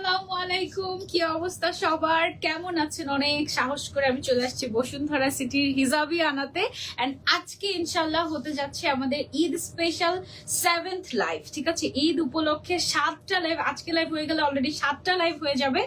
আসসালামু আলাইকুম, কি অবস্থা সবার? কেমন আছেন? অনেক সাহস করে আমি চলে আসছি বসুন্ধরা সিটির হিজাবি আনাতে। এন্ড আজকে ইনশাল্লাহ হতে যাচ্ছে আমাদের ঈদ স্পেশাল 7th লাইভ। ঠিক আছে, ঈদ উপলক্ষে 7টা লাইভ, আজকে লাইভ হয়ে গেলে অলরেডি 7টা লাইভ হয়ে যাবে।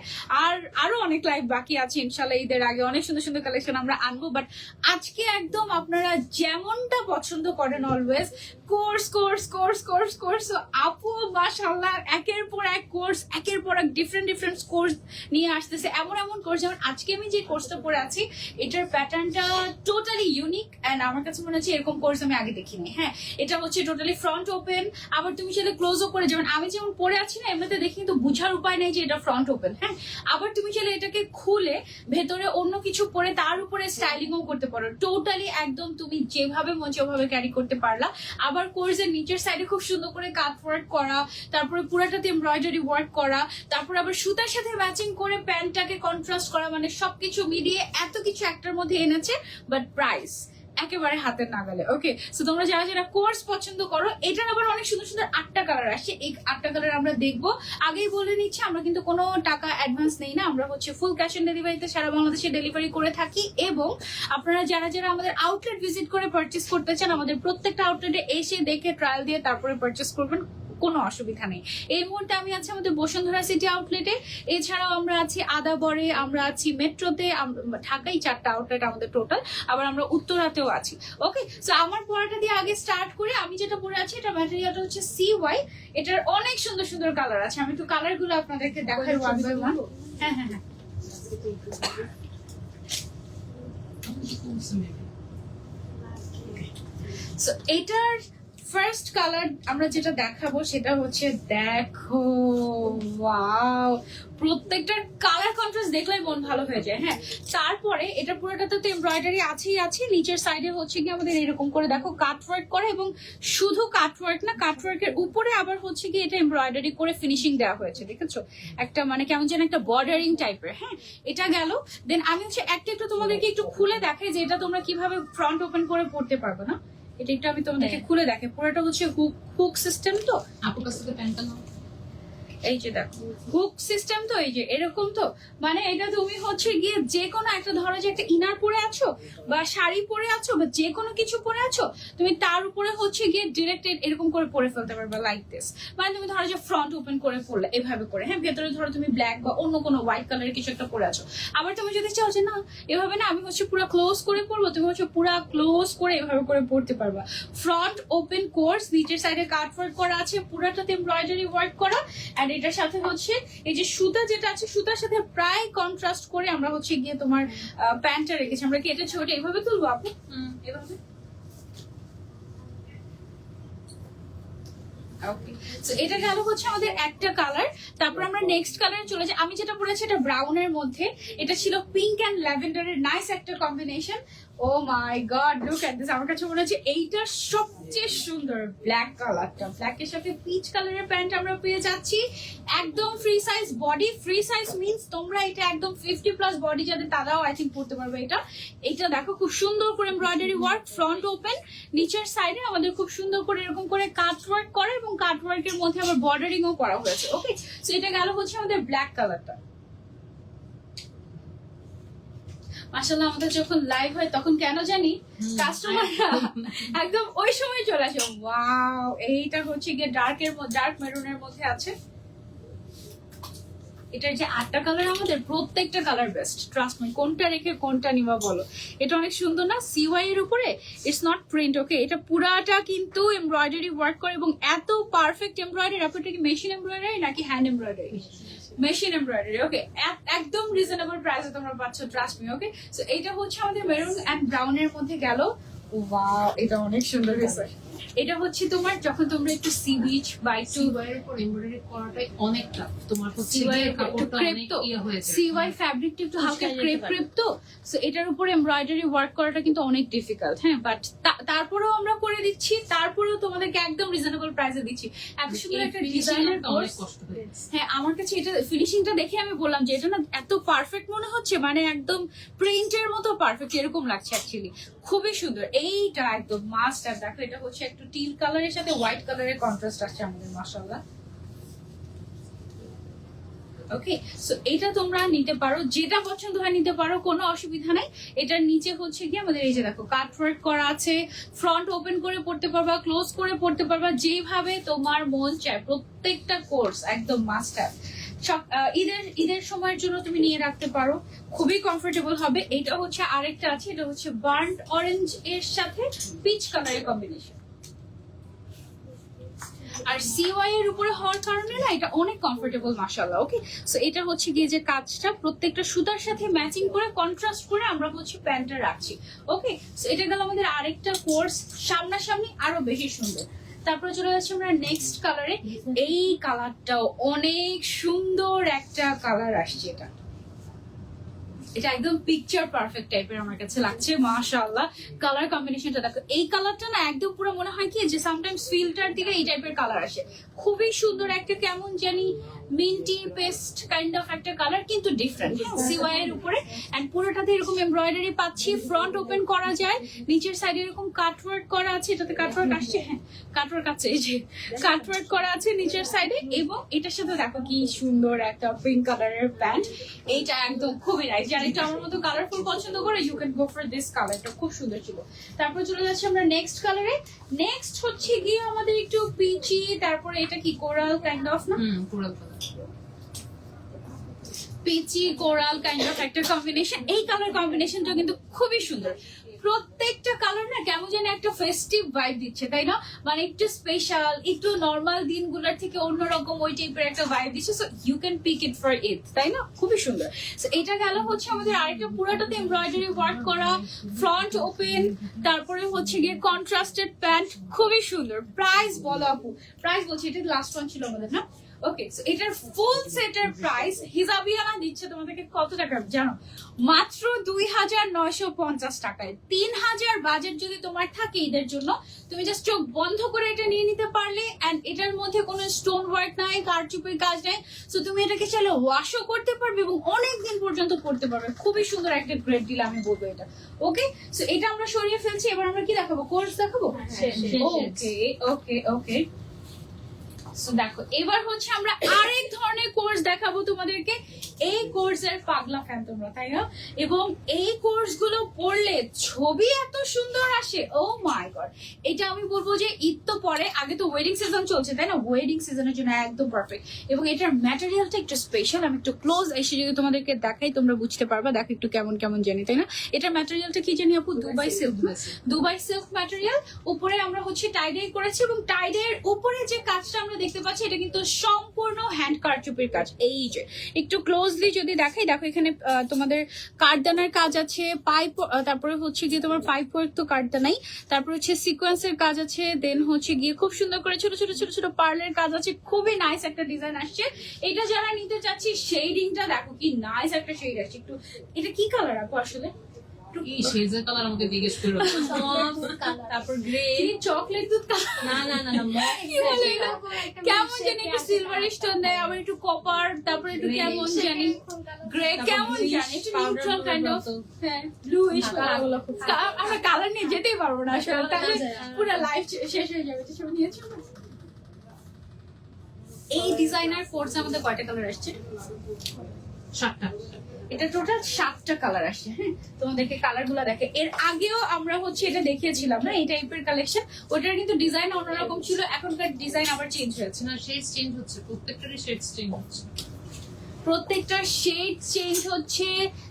আর আরো অনেক লাইভ বাকি আছে ইনশাল্লাহ। ঈদের আগে অনেক সুন্দর সুন্দর কালেকশন আমরা আনবো, বাট আজকে একদম আপনারা যেমনটা পছন্দ করেন always, course course course course course. আপু মাশাআল্লাহ একের পর এক কোর্স, একের পর এক ডিফারেন্ট ডিফারেন্ট কোর্স নিয়ে আসতেছে। এমন এমন কোর্স, যেমন আজকে আমি যে কোর্সটা পরে আছি এটার প্যাটার্নটা টোটালি ইউনিক এন্ড আমার কাছে মনে হচ্ছে এরকম কোর্স আমি আগে দেখিনি। হ্যাঁ, এটা হচ্ছে টোটালি ফ্রন্ট ওপেন, আবার তুমি সেটা ক্লোজও করে, যেমন আমি যেমন পরে আছি না, এমনিতে দেখি কিন্তু বুঝার উপায় নেই যে এটা ফ্রন্ট ওপেন। হ্যাঁ, আবার তুমি চাইলে এটাকে খুলে ভেতরে অন্য কিছু পরে তার উপরে স্টাইলিংও করতে পারো। টোটালি একদম তুমি যেভাবে মন ওভাবে ক্যারি করতে পারলা। আবার কোর্সের নিচের সাইডে খুব সুন্দর করে কাট ওয়ার্ক করা, তারপরে পুরাটাতে এমব্রয়ডারি ওয়ার্ক করা, তারপর আবার সুতার সাথে ম্যাচিং করে প্যান্টটাকে কন্ট্রাস্ট করা, মানে সবকিছু মিলিয়ে এত কিছু একটার মধ্যে এনেছে। বাট প্রাইস একেবারে হাতের নাগালে। ওকে, সো তোমরা যারা যারা কোর্স পছন্দ করো, এটার আবার অনেক সুন্দর সুন্দর 8টা কালার আসছে। এই 8টা কালার আমরা দেখবো। আগেই বলে নিচ্ছি, আমরা কিন্তু কোনো টাকা অ্যাডভান্স নেই না, আমরা হচ্ছে ফুল ক্যাশ অন ডেলিভারিতে সারা বাংলাদেশে ডেলিভারি করে থাকি। এবং আপনারা যারা যারা আমাদের আউটলেট ভিজিট করে পারচেস করতে চান, আমাদের প্রত্যেকটা আউটলেটে এসে দেখে ট্রায়াল দিয়ে তারপরে পারচেস করবেন, কোনো অসুবিধা নেই। এই মুহূর্তে আমি আছি আমাদের বসুন্ধরা সিটি আউটলেটে, এছাড়াও আমরা আছি আদাবরে, আমরা আছি মেট্রোতে, ঢাকায় 4টা আউটলেট আমাদের টোটাল, আবার আমরা উত্তরাতেও আছি। ওকে, সো আমার পড়াটা দিয়ে আগে স্টার্ট করে, আমি যেটা পরে আছি এটা ম্যাটেরিয়ালটা হচ্ছে CY। এটার অনেক সুন্দর সুন্দর কালার আছে, আমি একটু কালার গুলো আপনাদেরকে দেখাই ওয়ান বাই ওয়ান। হ্যাঁ হ্যাঁ হ্যাঁ, সো এটার ফার্স্ট কালার আমরা যেটা দেখাবো সেটা হচ্ছে, দেখো ওয়াও, প্রত্যেকটার কালার কন্ট্রাস্ট দেখলেই মন ভালো হয়ে যায়। হ্যাঁ, তারপরে এটা পুরোটাতে তো এমব্রয়ডারি আছেই আছে, নিচের সাইডে হচ্ছে কি আমাদের এরকম করে দেখো কাট ওয়ার্ক করে, এবং শুধু কাট ওয়ার্ক না, কাট ওয়ার্কের উপরে আবার হচ্ছে কি এটা এমব্রয়ডারি করে ফিনিশিং দেওয়া হয়েছে। দেখেছো, একটা মানে কেমন যেন একটা বর্ডারিং টাইপের। হ্যাঁ, এটা গেল। দেন আমি হচ্ছে একটা একটু তোমাদেরকে একটু খুলে দেখাই যে এটা তোমরা কিভাবে ফ্রন্ট ওপেন করে পড়তে পারবে না। এটা একটু আমি তোমাদেরকে খুলে দেখে, পুরোটা হচ্ছে হুক সিস্টেম। তো আপুর কাছ থেকে প্যান্টটা নাও। এই যে দেখো হুক সিস্টেম, তো এই যে এরকম। তো মানে এটা তুমি হচ্ছে গিয়ে যে কোনো একটা, ধরো যে একটা ইনার পরে আছো বা শাড়ি পরে আছো বা যে কোনো কিছু পরে আছো, তুমি তার উপরে হচ্ছে গিয়ে ডিরেক্ট এরকম করে পরে ফেলতে পারবে, লাইক দিস। মানে তুমি ধরো যে ফ্রন্ট ওপেন করে পরলে এভাবে করে। হ্যাঁ, ভেতরে ধরো তুমি ব্ল্যাক বা অন্য কোনো হোয়াইট কালারের কিছু একটা পরে আছো। আবার তুমি যদি চাও যে না এভাবে না, আমি হচ্ছে পুরো ক্লোজ করে পরবো, তুমি হচ্ছে পুরো ক্লোজ করে এভাবে করে পরতে পারবা। ফ্রন্ট ওপেন কোর্স, নিচের সাইডে কাট ওয়ার্ক করা আছে, পুরাটাতে এমব্রয়ডারি ওয়ার্ক করা। আর এটার সাথে হচ্ছে এই যে সুতা যেটা আছে, সুতার সাথে প্রায় কন্ট্রাস্ট করে আমরা হচ্ছে গিয়ে তোমার প্যান্টটা রেখেছি। আমরা কি এটা ছবিটা এইভাবে তুলবো আপু? এভাবে। ওকে, সো এটা গেল হচ্ছে আমাদের একটা কালার। তারপর আমরা নেক্সট কালারে চলে যাই। আমি যেটা পরেছি এটা ব্রাউনের মধ্যে, এটা ছিল পিঙ্ক এন্ড ল্যাভেন্ডারের নাইস একটা combination. Oh my god, look at this. আমার কাছে মনে হচ্ছে এইটা সবচেয়ে সুন্দর ব্ল্যাক কালারটা, ব্ল্যাকের সাথে পিচ কালারের প্যান্ট আমরা পেয়ে যাচ্ছি। একদম free size body, free size means তোমরা এটা একদম 50+ বডি যাদের, তারাও আই থিঙ্ক পড়তে পারবে এটা। এটা দেখো খুব সুন্দর করে এমব্রয়ডারি ওয়ার্ক, ফ্রন্ট ওপেন, নিচের সাইডে আমাদের খুব সুন্দর করে এরকম করে কাট ওয়ার্ক করে, এবং কাট ওয়ার্কের মধ্যে আবার বর্ডারিং ও করা হয়েছে। ওকে, সো এটা গেল হচ্ছে আমাদের ব্ল্যাক কালারটা। মাশাআল্লাহ, আমাদের যখন লাইভ হয় তখন কেন জানি কাস্টমাররা একদম ওই সময় চলে আসে। ওয়াও, এইটা হচ্ছে গিয়ে ডার্ক মেরুনের মধ্যে আছে। এটার যে 8টা কালার, আমাদের প্রত্যেকটা কালার বেস্ট, ট্রাস্ট মি। কোনটা রেখে কোনটা নিবা বলো? এটা অনেক সুন্দর না, CY এর উপরে, ইটস নট প্রিন্ট। ওকে, এটা পুরাটা কিন্তু এমব্রয়ডারি ওয়ার্ক করে, এবং এত পারফেক্ট এমব্রয়ডারি। আপনার কি মেশিন এমব্রয়ডারি নাকি hand embroidery? Machine embroidery. Okay, একদম রিজনেবল প্রাইসে তোমরা পাচ্ছ, ট্রাস্ট মি। ওকে, সো এটা হচ্ছে আমাদের মেরুন এন্ড ব্রাউন এর মধ্যে গেল। ওয়াও, এটা অনেক সুন্দর হয়েছে। এটা হচ্ছে তোমার যখন তোমরা একটু সি বিচ বা একটু এমব্রয়ডারি করাটাই অনেক টাফ। তোমার হচ্ছে CY যে কাপড়টা ক্রেপ অনেক তো, ইয়ে হয়েছে। CY ফ্যাব্রিকটা একটু হালকা ক্রেপ তো, সো এটার উপরে এমব্রয়ডারি ওয়ার্ক করাটা কিন্তু অনেক ডিফিকাল্ট। হ্যাঁ, বাট তারপরেও আমরা করে দিচ্ছি, তারপরেও তোমাদেরকে একদম রিজনেবল প্রাইসে দিচ্ছি। এত সুন্দর একটা ডিজাইনের অনেক কষ্ট হয়েছে। হ্যাঁ, আমার কাছে এটা ফিনিশিংটা দেখে আমি বললাম যে এটা না এত পারফেক্ট মনে হচ্ছে, মানে একদম প্রিন্টের মতো পারফেক্ট এরকম লাগছে অ্যাকচুয়ালি। খুবই সুন্দর। এইটা একদম মাস্ট। আর দেখো এটা হচ্ছে একটু টিল কালারের সাথে হোয়াইট কালারের কন্ট্রাস্ট আসছে আমাদের, মাশাআল্লাহ। ওকে, সো এটা তোমরা নিতে পারো, যেটা পছন্দ হয় নিতে পারো, কোনো অসুবিধা নাই। এটার নিচে হচ্ছে কি আমাদের এই যে দেখো কাট ওয়ার্ক করা আছে, ফ্রন্ট ওপেন করে পড়তে পারবা, ক্লোজ করে পড়তে পারবা, যেভাবে তোমার মন চায়। প্রত্যেকটা কোর্স একদম মাস্ট হ্যাভ। ঈদের সময়ের জন্য তুমি নিয়ে রাখতে পারো, খুবই কমফোর্টেবল হবে। এটা হচ্ছে আরেকটা আছে, এটা হচ্ছে বার্ন্ট অরেঞ্জ এর সাথে পিচ কালারের কম্বিনেশন। আর সিওয়াই এর উপরে হওয়ার কারণে না এটা অনেক কমফোর্টেবল মাশাআল্লাহ। ওকে, সো এটা হচ্ছে গিয়ে যে কাজটা প্রত্যেকটা সুতার সাথে ম্যাচিং করে কন্ট্রাস্ট করে আমরা হচ্ছে প্যান্টটা রাখছি। ওকে, সো এটা গেল আমাদের আরেকটা কোর্স, সামনাসামনি আরো বেশি সুন্দর। তারপরে চলে যাচ্ছি আমরা নেক্সট কালারে। এই কালারটাও অনেক সুন্দর একটা কালার আসছে। এটা একদম পিকচার পারফেক্ট টাইপের আমার কাছে লাগছে মাশাআল্লাহ। কালার কম্বিনেশনটা দেখো, এই কালারটা না একদম পুরো মনে হয় কি যে সামটাইমস ফিল্টার থেকে এই টাইপের কালার আসে। খুবই সুন্দর একটা কেমন জানি মিন্টি পেস্ট কাইন্ড অফ একটা কালার, কিন্তু ডিফারেন্ট সিওয়াই এর উপরে। এন্ড পুরোটাতে এরকম এমব্রয়ডারি পাচ্ছি, ফ্রন্ট ওপেন করা যায়, নিচের সাইডে এরকম কাটওয়ার্ক করা আছে। এটাতে কাটওয়ার্ক আসছে, হ্যাঁ কাটওয়ার্ক আছে, এই যে কাটওয়ার্ক করা আছে নিচের সাইডে। এবং এটার সাথে দেখো কি সুন্দর একটা পিঙ্ক কালারের প্যান্ট। এইটা একদম খুবই নাইস। যারা একটু আমার মতো কালারফুল পছন্দ করে you can go for this colour, এটা খুব সুন্দর ছিল। তারপর চলে যাচ্ছি আমরা নেক্সট কালারে। নেক্সট হচ্ছে গিয়ে আমাদের একটু পিচি, তারপরে এটা কি কোরাল কাইন্ড অফ না, coral colour, peachy coral kind of একটা কম্বিনেশন। এই কালার কম্বিনেশনটা কিন্তু খুবই সুন্দর। প্রত্যেকটা কালার না কেমন যেন একটা ফেস্টিভ ভাইব দিচ্ছে, তাই না? মানে একটু স্পেশাল, একটু নর্মাল দিনগুলোর থেকে অন্যরকম ওই টাইপের একটা ভাইব দিচ্ছে। So you can pick it for it, তাই না? খুবই সুন্দর। সো এটা গেল হচ্ছে আমাদের আরেকটা পুরোটাতে এমব্রয়ডারি ওয়ার্ক করা, ফ্রন্ট ওপেন, তারপরে হচ্ছে গিয়ে কন্ট্রাস্টেড প্যান্ট, খুবই সুন্দর। প্রাইস বলো আপু, প্রাইস বলছি, এটা লাস্ট ওয়ান ছিল আমাদের না? ওকে, সো এটার ফুল সেটের প্রাইস হিজাবিয়ানা দিচ্ছে তোমাদেরকে কত টাকা জানো? মাত্র 2950 টাকায়। 3000 বাজেট যদি তোমার থাকে ঈদের জন্য, তুমি জাস্ট চোখ বন্ধ করে এটা নিয়ে নিতে পারলে। এন্ড এটার মধ্যে কোনো স্টোন ওয়ার্ক নাই, কারচুপির কাজ নাই। সো তুমি এটাকে চাইলে ওয়াশও করতে পারবে এবং অনেক দিন পর্যন্ত পড়তে পারবে। খুবই সুন্দর একটা গ্রেড ডিল আমি বলবো এটা। ওকে, সো এটা আমরা সরিয়ে ফেলছি। এবার আমরা কি দেখাবো? কোর্স দেখাবো। ওকে ওকে ওকে, সো দেখো এবার হচ্ছে আমরা আরেক ধরনের কোর্স দেখাবো তোমাদেরকে। এই কোর্সের পাগলা ফ্যান তোমরা, তাই না? এবং এই কোর্স গুলো পড়লে ছবি এত সুন্দর আসে, ও মাই গড। এটা আমি বলবো যে ঈদ তো পরে, আগে তো ওয়েডিং সিজন চলছে, তাই না? ওয়েডিং সিজনের জন্য একদম পারফেক্ট। এবং এটার ম্যাটেরিয়ালটা একটু স্পেশাল, আমি একটু ক্লোজ এসে যদি তোমাদেরকে দেখাই তোমরা বুঝতে পারবা। দেখো একটু কেমন কেমন জানি, তাই না? এটার ম্যাটেরিয়ালটা কি জানি আপু? Dubai silk. Dubai silk material, উপরে আমরা হচ্ছে টাইডাই করেছি এবং টাইডের উপরে যে কাজটা আমরা দেখতে পাচ্ছি এটা কিন্তু সম্পূর্ণ হ্যান্ড কারচুপির কাজ। এই যে একটু ক্লোজলি যদি দেখাই, দেখো এখানে তোমাদের কাঠদানার কাজ আছে, পাইপ, তারপরে হচ্ছে গিয়ে তোমার পাইপ ওয়ার্ক তো কাঠদানাই, তারপরে হচ্ছে সিকোয়েন্সের কাজ আছে, দেন হচ্ছে গিয়ে খুব সুন্দর করে ছোট ছোট ছোট ছোট পার্লের কাজ আছে। খুবই নাইস একটা ডিজাইন আসছে। এটা যারা নিতে চাচ্ছি, শেডিংটা দেখো কি নাইস একটা শেড আসছে। একটু এটা কি কালার আপু আসলে? কি শেজের কালার আমাকে জিজ্ঞেস করো। তারপর গ্রে, চকলেট দুধ কালার, না না না না, কেমন জানি একটু সিলভার স্টোন দেয়, আবার একটু কপার, তারপরে একটু কেমন জানি গ্রে, কেমন জানি একটু নিউট্রাল কাইন্ড অফ, হ্যাঁ ব্লুইশ কালারগুলো। আমরা কালার নিয়ে যেতেই পারবো না আসলে, তাহলে পুরো লাইফ শেষ হয়ে যাবে। তো সব নিয়েছো না? এই ডিজাইনার কোর্স আমাদের কয়টা কালার আসছে? 7টা। এটা টোটাল 7টা কালার আসছে। হ্যাঁ, তোমাদেরকে কালার গুলা দেখে, এর আগেও আমরা হচ্ছে এটা দেখিয়েছিলাম না এই টাইপের কালেকশন। ওটার কিন্তু ডিজাইন অন্যরকম ছিল, এখনকার ডিজাইন আবার চেঞ্জ হয়েছে। না, শেডস চেঞ্জ হচ্ছে, প্রত্যেকটারই শেডস চেঞ্জ হচ্ছে, প্রত্যেকটা শেড চেঞ্জ হচ্ছে।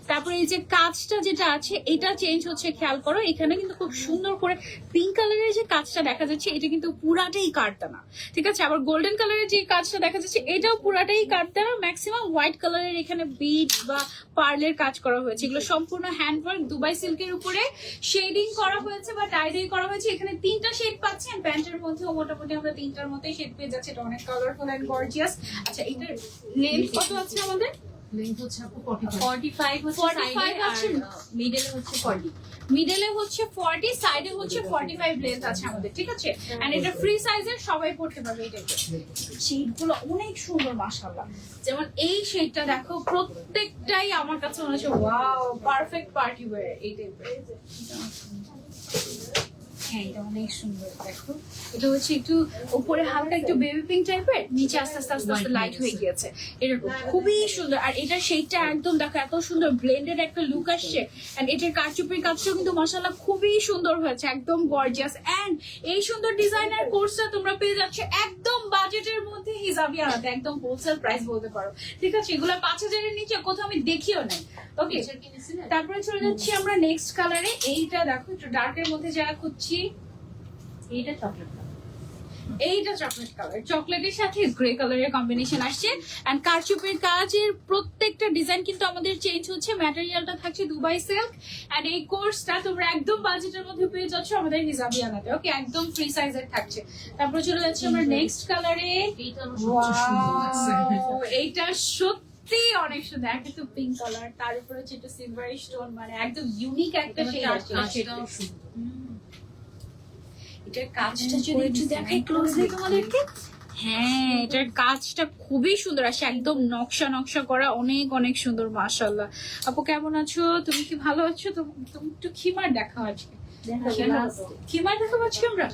তারপরে এই যে কাজটা যেটা আছে এটা চেঞ্জ হচ্ছে, খেয়াল করো এখানে কিন্তু খুব সুন্দর করে পিঙ্ক কালারের যে কাজটা দেখা যাচ্ছে এটা কিন্তু পুরাটাই কাটদানা, ঠিক আছে? আবার গোল্ডেন কালারের যে কাজটা দেখা যাচ্ছে এটাও পুরাটাই কাটদানা। ম্যাক্সিমাম হোয়াইট কালারের এখানে বিট বা পার্লের কাজ করা হয়েছে। এগুলো সম্পূর্ণ হ্যান্ডওয়ার্ক দুবাই সিল্কের উপরে শেডিং করা হয়েছে বা টাইডাই করা হয়েছে। এখানে 3টা শেড পাচ্ছেন, প্যান্টের মধ্যেও মোটামুটি আমরা 3টার মতোই শেড পেয়ে যাচ্ছি। এটা অনেক কালারফুল এন্ড গর্জিয়াস। আচ্ছা, এটার লেন্থ কত আছে আমাদের? লেন্থ হচ্ছে আপু 45 আছে, মিডলে হচ্ছে 40, মিডলে হচ্ছে 40, সাইডে হচ্ছে 45 লেন্থ আছে আমাদের, ঠিক আছে? এন্ড এটা ফ্রি সাইজের, সবাই পড়তে পারবে। এই টাইপের শেডগুলো অনেক সুন্দর মাশাআল্লাহ। যেমন এই শেডটা দেখো, প্রত্যেকটাই আমার কাছে মনে হচ্ছে ওয়াও, পারফেক্ট পার্টি ওয়্যার এই টাইপের। হ্যাঁ এটা অনেক সুন্দর। দেখো এটা হচ্ছে একটু উপরে হালকা একটু বেবি পিঙ্ক টাইপের, নিচে আস্তে আস্তে আস্তে আস্তে লাইট হয়ে গিয়েছে। এটা খুবই সুন্দর। আর এটা সেইটা একদম দেখো এত সুন্দর ব্লেন্ডেড একটা লুক আসছে। এন্ড এটার কারচুপির কাজটাও কিন্তু মাশাআল্লাহ খুবই সুন্দর হয়েছে, একদম গর্জিয়াস। এন্ড এই সুন্দর ডিজাইনার কোর্সটা তোমরা পেয়ে যাচ্ছ একদম বাজেটের মধ্যে হিজাবি আনাতে, একদম হোলসেল প্রাইস বলতে পারো। ঠিক আছে, এগুলো 5000 এর নিচে কোথাও আমি দেখিও নাই। ওকে, তারপরে চলে যাচ্ছি আমরা নেক্সট কালারে। এইটা দেখো একটু ডার্কের মধ্যে যারা খুঁজছি, এইটা চকলেট কালার, এইটা চকলেট কালার, চকলেটের সাথে গ্রে কালারের কম্বিনেশন আসছে। এন্ড কারচুপির কাজের প্রত্যেকটা ডিজাইন কিন্তু আমাদের চেঞ্জ হচ্ছে। ম্যাটেরিয়ালটা থাকছে দুবাই সিল্ক। এন্ড এই কোর্সটা তোমরা একদম বাজেটের মধ্যে পেয়ে যাচ্ছ আমাদের হিজাবি আনাতে। ওকে, একদম ফ্রি সাইজের থাকছে। তারপর চলে যাচ্ছে আমরা নেক্সট কালারে। এইটা সত্যি অনেক সুন্দর, একটা তো পিঙ্ক কালার, তার উপরে হচ্ছে একটা সিলভার স্টোন, মানে একদম ইউনিক একটা শেড। এটার কাজটা যদি একটু দেখাই ক্লোজলি তোমাদেরকে, হ্যাঁ এটার কাজটা খুবই সুন্দর আসে, একদম নকশা নকশা করা, অনেক অনেক সুন্দর। মাশাআল্লাহ। আপু কেমন আছো? তুমি কি ভালো আছো? তুমি একটু খিমার দেখাও আজকে। খিমার দেখাবো আজকে আমরা,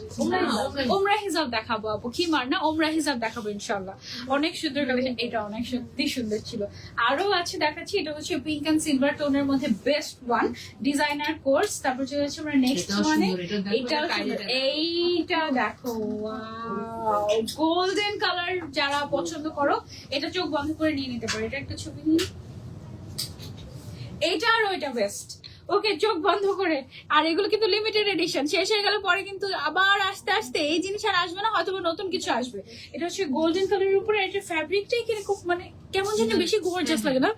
ওমরা হিজাব দেখাবো আপু। খিমার না, ওমরা হিজাব দেখাবো ইনশাল্লাহ। অনেক সুন্দর কালেকশন, এটা অনেক সত্যি সুন্দর ছিল। আরো আছে দেখাচ্ছি, এটা হচ্ছে পিঙ্ক এন্ড সিলভার টোনের মধ্যে বেস্ট ওয়ান ডিজাইনার কোর্স। তারপর চলে যাচ্ছে আমরা নেক্সট ওয়ানে। এইটা দেখো, গোল্ডেন কালার যারা পছন্দ করো, এটা চোখ বন্ধ করে নিয়ে নিতে পারো। এটা একটা ছবি নিয়ে, এইটা আর ওইটা বেস্ট। ওকে, চোখ বন্ধ করে। আর এগুলো কিন্তু লিমিটেড এডিশন, শেষ হয়ে গেলে পরে কিন্তু আবার আস্তে আস্তে এই জিনিস আর আসবে না, হয়তো নতুন কিছু আসবে। এটা হচ্ছে গোল্ডেন কালারের উপরে, এটা ফ্যাব্রিকটাই কিরকম মানে কেমন যেন বেশি গর্জিয়াস লাগে না,